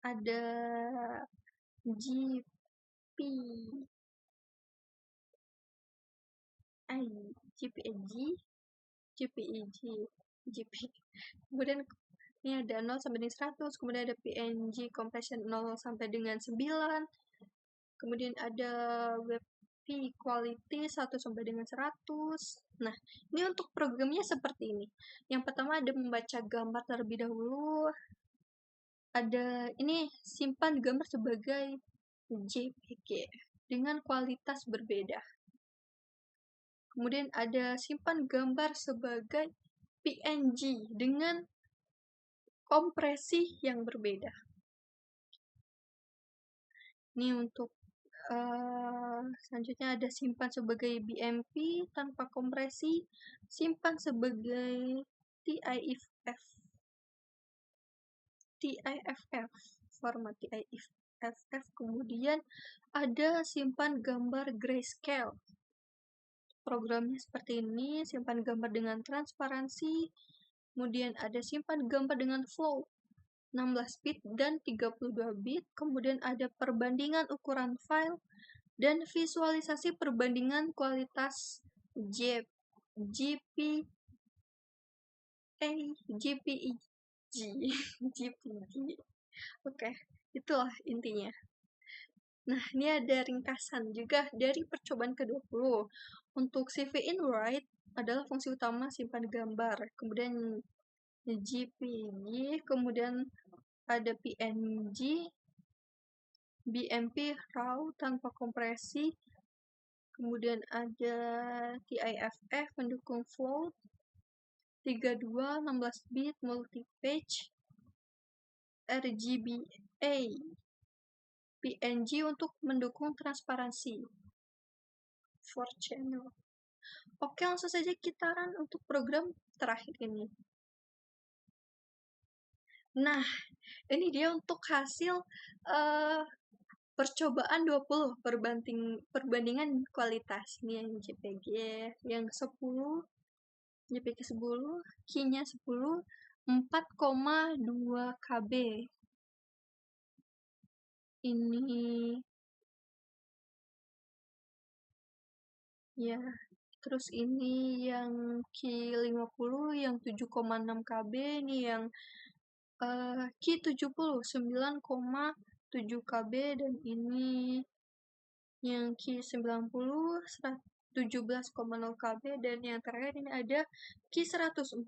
Ada JPEG, kemudian ini ada 0 sampai dengan 100, kemudian ada PNG compression 0 sampai dengan 9, kemudian ada WebP quality 1 sampai dengan 100. Nah, ini untuk programnya seperti ini. Yang pertama ada membaca gambar terlebih dahulu. Ada ini simpan gambar sebagai JPG dengan kualitas berbeda. Kemudian ada simpan gambar sebagai PNG dengan kompresi yang berbeda. Ini untuk selanjutnya ada simpan sebagai BMP tanpa kompresi, simpan sebagai TIFF, format TIFF, kemudian ada simpan gambar grayscale. Programnya seperti ini, simpan gambar dengan transparansi, kemudian ada simpan gambar dengan flow 16 bit dan 32 bit, kemudian ada perbandingan ukuran file dan visualisasi perbandingan kualitas JPEG. Oke, itulah intinya. Nah, ini ada ringkasan juga dari percobaan ke-20. Untuk CV in write adalah fungsi utama simpan gambar, kemudian JPG, kemudian ada PNG, BMP raw tanpa kompresi, kemudian ada TIFF mendukung float, 32 16 bit multi-page, RGBA, PNG untuk mendukung transparansi, 4 channel. Oke, langsung saja kita run untuk program terakhir ini. Nah, ini dia untuk hasil percobaan 20 perbandingan kualitas. Ini yang JPG yang 10, JPG 10, key-nya 10, 4,2 KB. Ini ya, terus ini yang key 50, yang 7,6 KB, ini yang key 70, 9,7 KB, dan ini yang key 90, 17,0 KB, dan yang terakhir ini ada key 148,2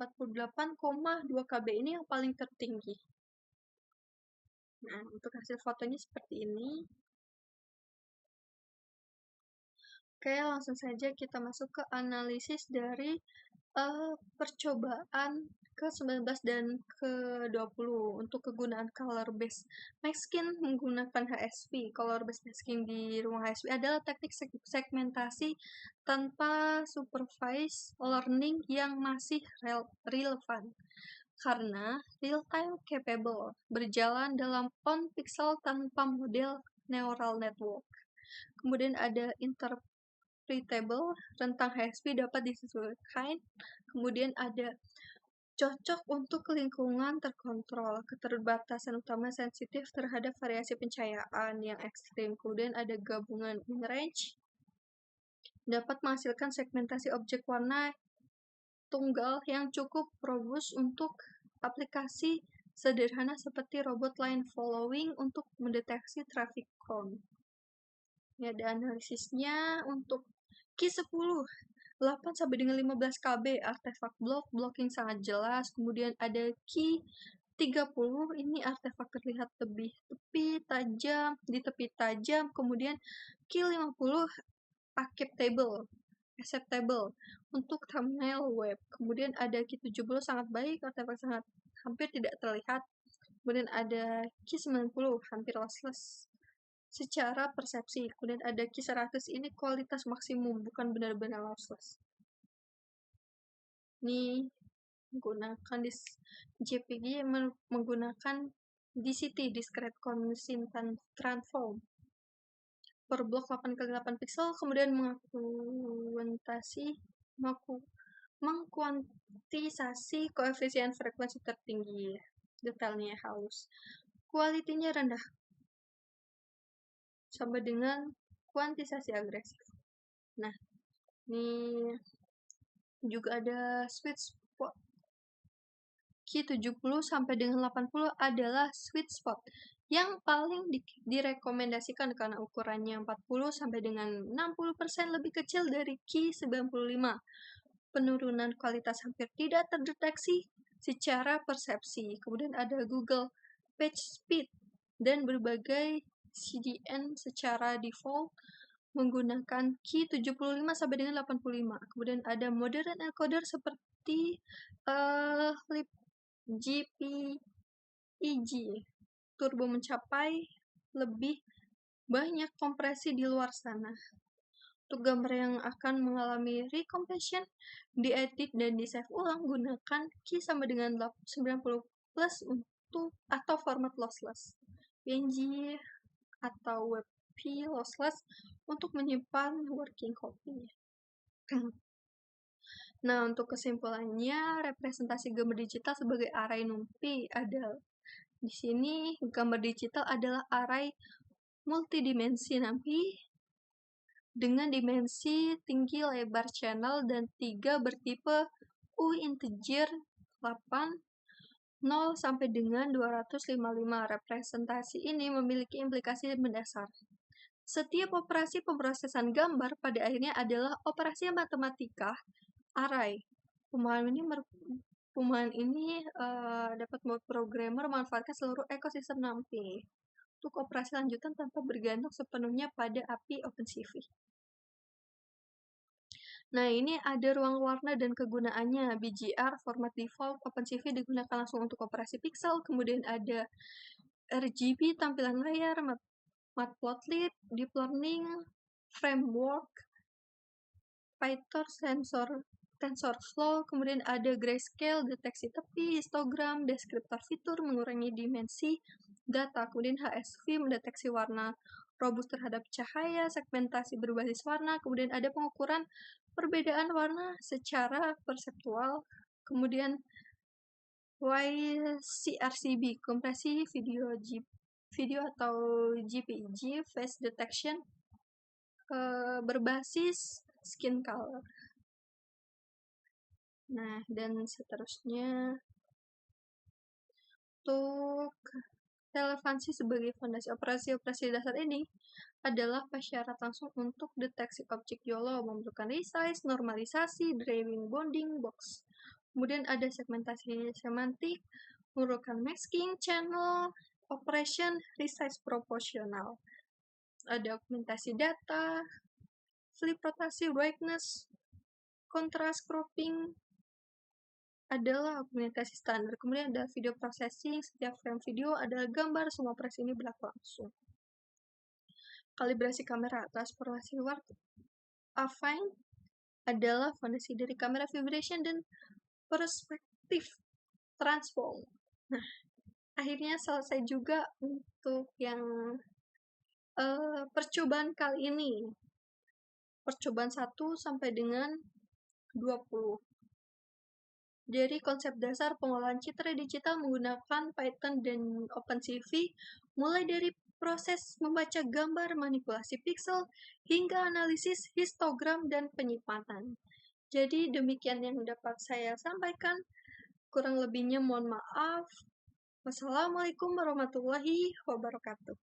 KB. Ini yang paling tertinggi. Nah, untuk hasil fotonya seperti ini. Oke, langsung saja kita masuk ke analisis dari percobaan ke-19 dan ke-20 untuk kegunaan color based masking menggunakan HSP. Color based masking di ruang HSP adalah teknik segmentasi tanpa supervised learning yang masih relevan karena real-time capable, berjalan dalam on pixel tanpa model neural network. Kemudian ada interpretable, rentang HSP dapat disesuaikan. Kemudian ada cocok untuk lingkungan terkontrol, keterbatasan utama sensitif terhadap variasi pencahayaan yang ekstrim. Kemudian ada gabungan in range, dapat menghasilkan segmentasi objek warna tunggal yang cukup robust untuk aplikasi sederhana seperti robot line following untuk mendeteksi traffic count. Ini ada analisisnya untuk key 10, 8 sampai dengan 15 KB, artefak blocking sangat jelas. Kemudian ada key 30 ini artefak terlihat lebih di tepi tajam, kemudian key 50 acceptable untuk thumbnail web. Kemudian ada key 70 sangat baik, artefak sangat hampir tidak terlihat. Kemudian ada key 90 hampir lossless secara persepsi. Kemudian ada key 100 ini kualitas maksimum, bukan benar-benar lossless. Ini menggunakan JPG menggunakan DCT, Discrete Constant Transform, per blok 8x8 pixel, kemudian mengkuantisasi koefisien frekuensi tertinggi, detailnya halus, kualitinya rendah, sama dengan kuantisasi agresif. Nah, ini juga ada sweet spot. Key 70 sampai dengan 80 adalah sweet spot yang paling direkomendasikan karena ukurannya 40 sampai dengan 60% lebih kecil dari key 95. Penurunan kualitas hampir tidak terdeteksi secara persepsi. Kemudian ada Google Page Speed dan berbagai CDN secara default menggunakan key 75 sampai dengan 85. Kemudian ada modern encoder seperti GPEG turbo mencapai lebih banyak kompresi di luar sana. Untuk gambar yang akan mengalami recompression, diedit dan di-save ulang, gunakan key sama dengan 90 plus untuk atau format lossless, PNG atau WebP lossless untuk menyimpan working copy. Nah, untuk kesimpulannya, representasi gambar digital sebagai array NumPy adalah di sini gambar digital adalah array multidimensi NumPy dengan dimensi tinggi lebar channel dan 3 bertipe U integer 8 0 sampai dengan 255. Representasi ini memiliki implikasi mendasar. Setiap operasi pemrosesan gambar pada akhirnya adalah operasi matematika array. Pemahaman ini dapat membuat programmer memanfaatkan seluruh ekosistem NumPy untuk operasi lanjutan tanpa bergantung sepenuhnya pada API OpenCV. Nah, ini ada ruang warna dan kegunaannya. BGR, format default, OpenCV digunakan langsung untuk operasi pixel. Kemudian ada RGB, tampilan layar, Matplotlib, Deep Learning, Framework, Pytorch, TensorFlow, kemudian ada Grayscale, deteksi tepi, histogram, deskriptor fitur, mengurangi dimensi data, kemudian HSV, mendeteksi warna robust terhadap cahaya, segmentasi berbasis warna, kemudian ada pengukuran perbedaan warna secara perseptual, kemudian YCRCB, kompresi video atau JPEG, face detection, berbasis skin color. Nah, dan seterusnya untuk relevansi sebagai fondasi operasi dasar ini adalah syarat langsung untuk deteksi objek YOLO, memerlukan resize, normalisasi, driving bounding box. Kemudian ada segmentasi semantik, memerlukan masking, channel, operation, resize proporsional. Ada augmentasi data, flip rotasi, brightness, contrast, cropping, adalah augmentasi standar. Kemudian ada video processing, setiap frame video adalah gambar, semua operasi ini berlaku langsung. Kalibrasi kamera, transformasi warp affine adalah fondasi dari kamera vibration dan perspektif transform. Nah, akhirnya selesai juga untuk yang percobaan kali ini. Percobaan 1 sampai dengan 20. Dari konsep dasar pengolahan citra digital menggunakan Python dan OpenCV, mulai dari proses membaca gambar, manipulasi pixel, hingga analisis histogram dan penyimpanan. Jadi demikian yang dapat saya sampaikan. Kurang lebihnya mohon maaf. Wassalamualaikum warahmatullahi wabarakatuh.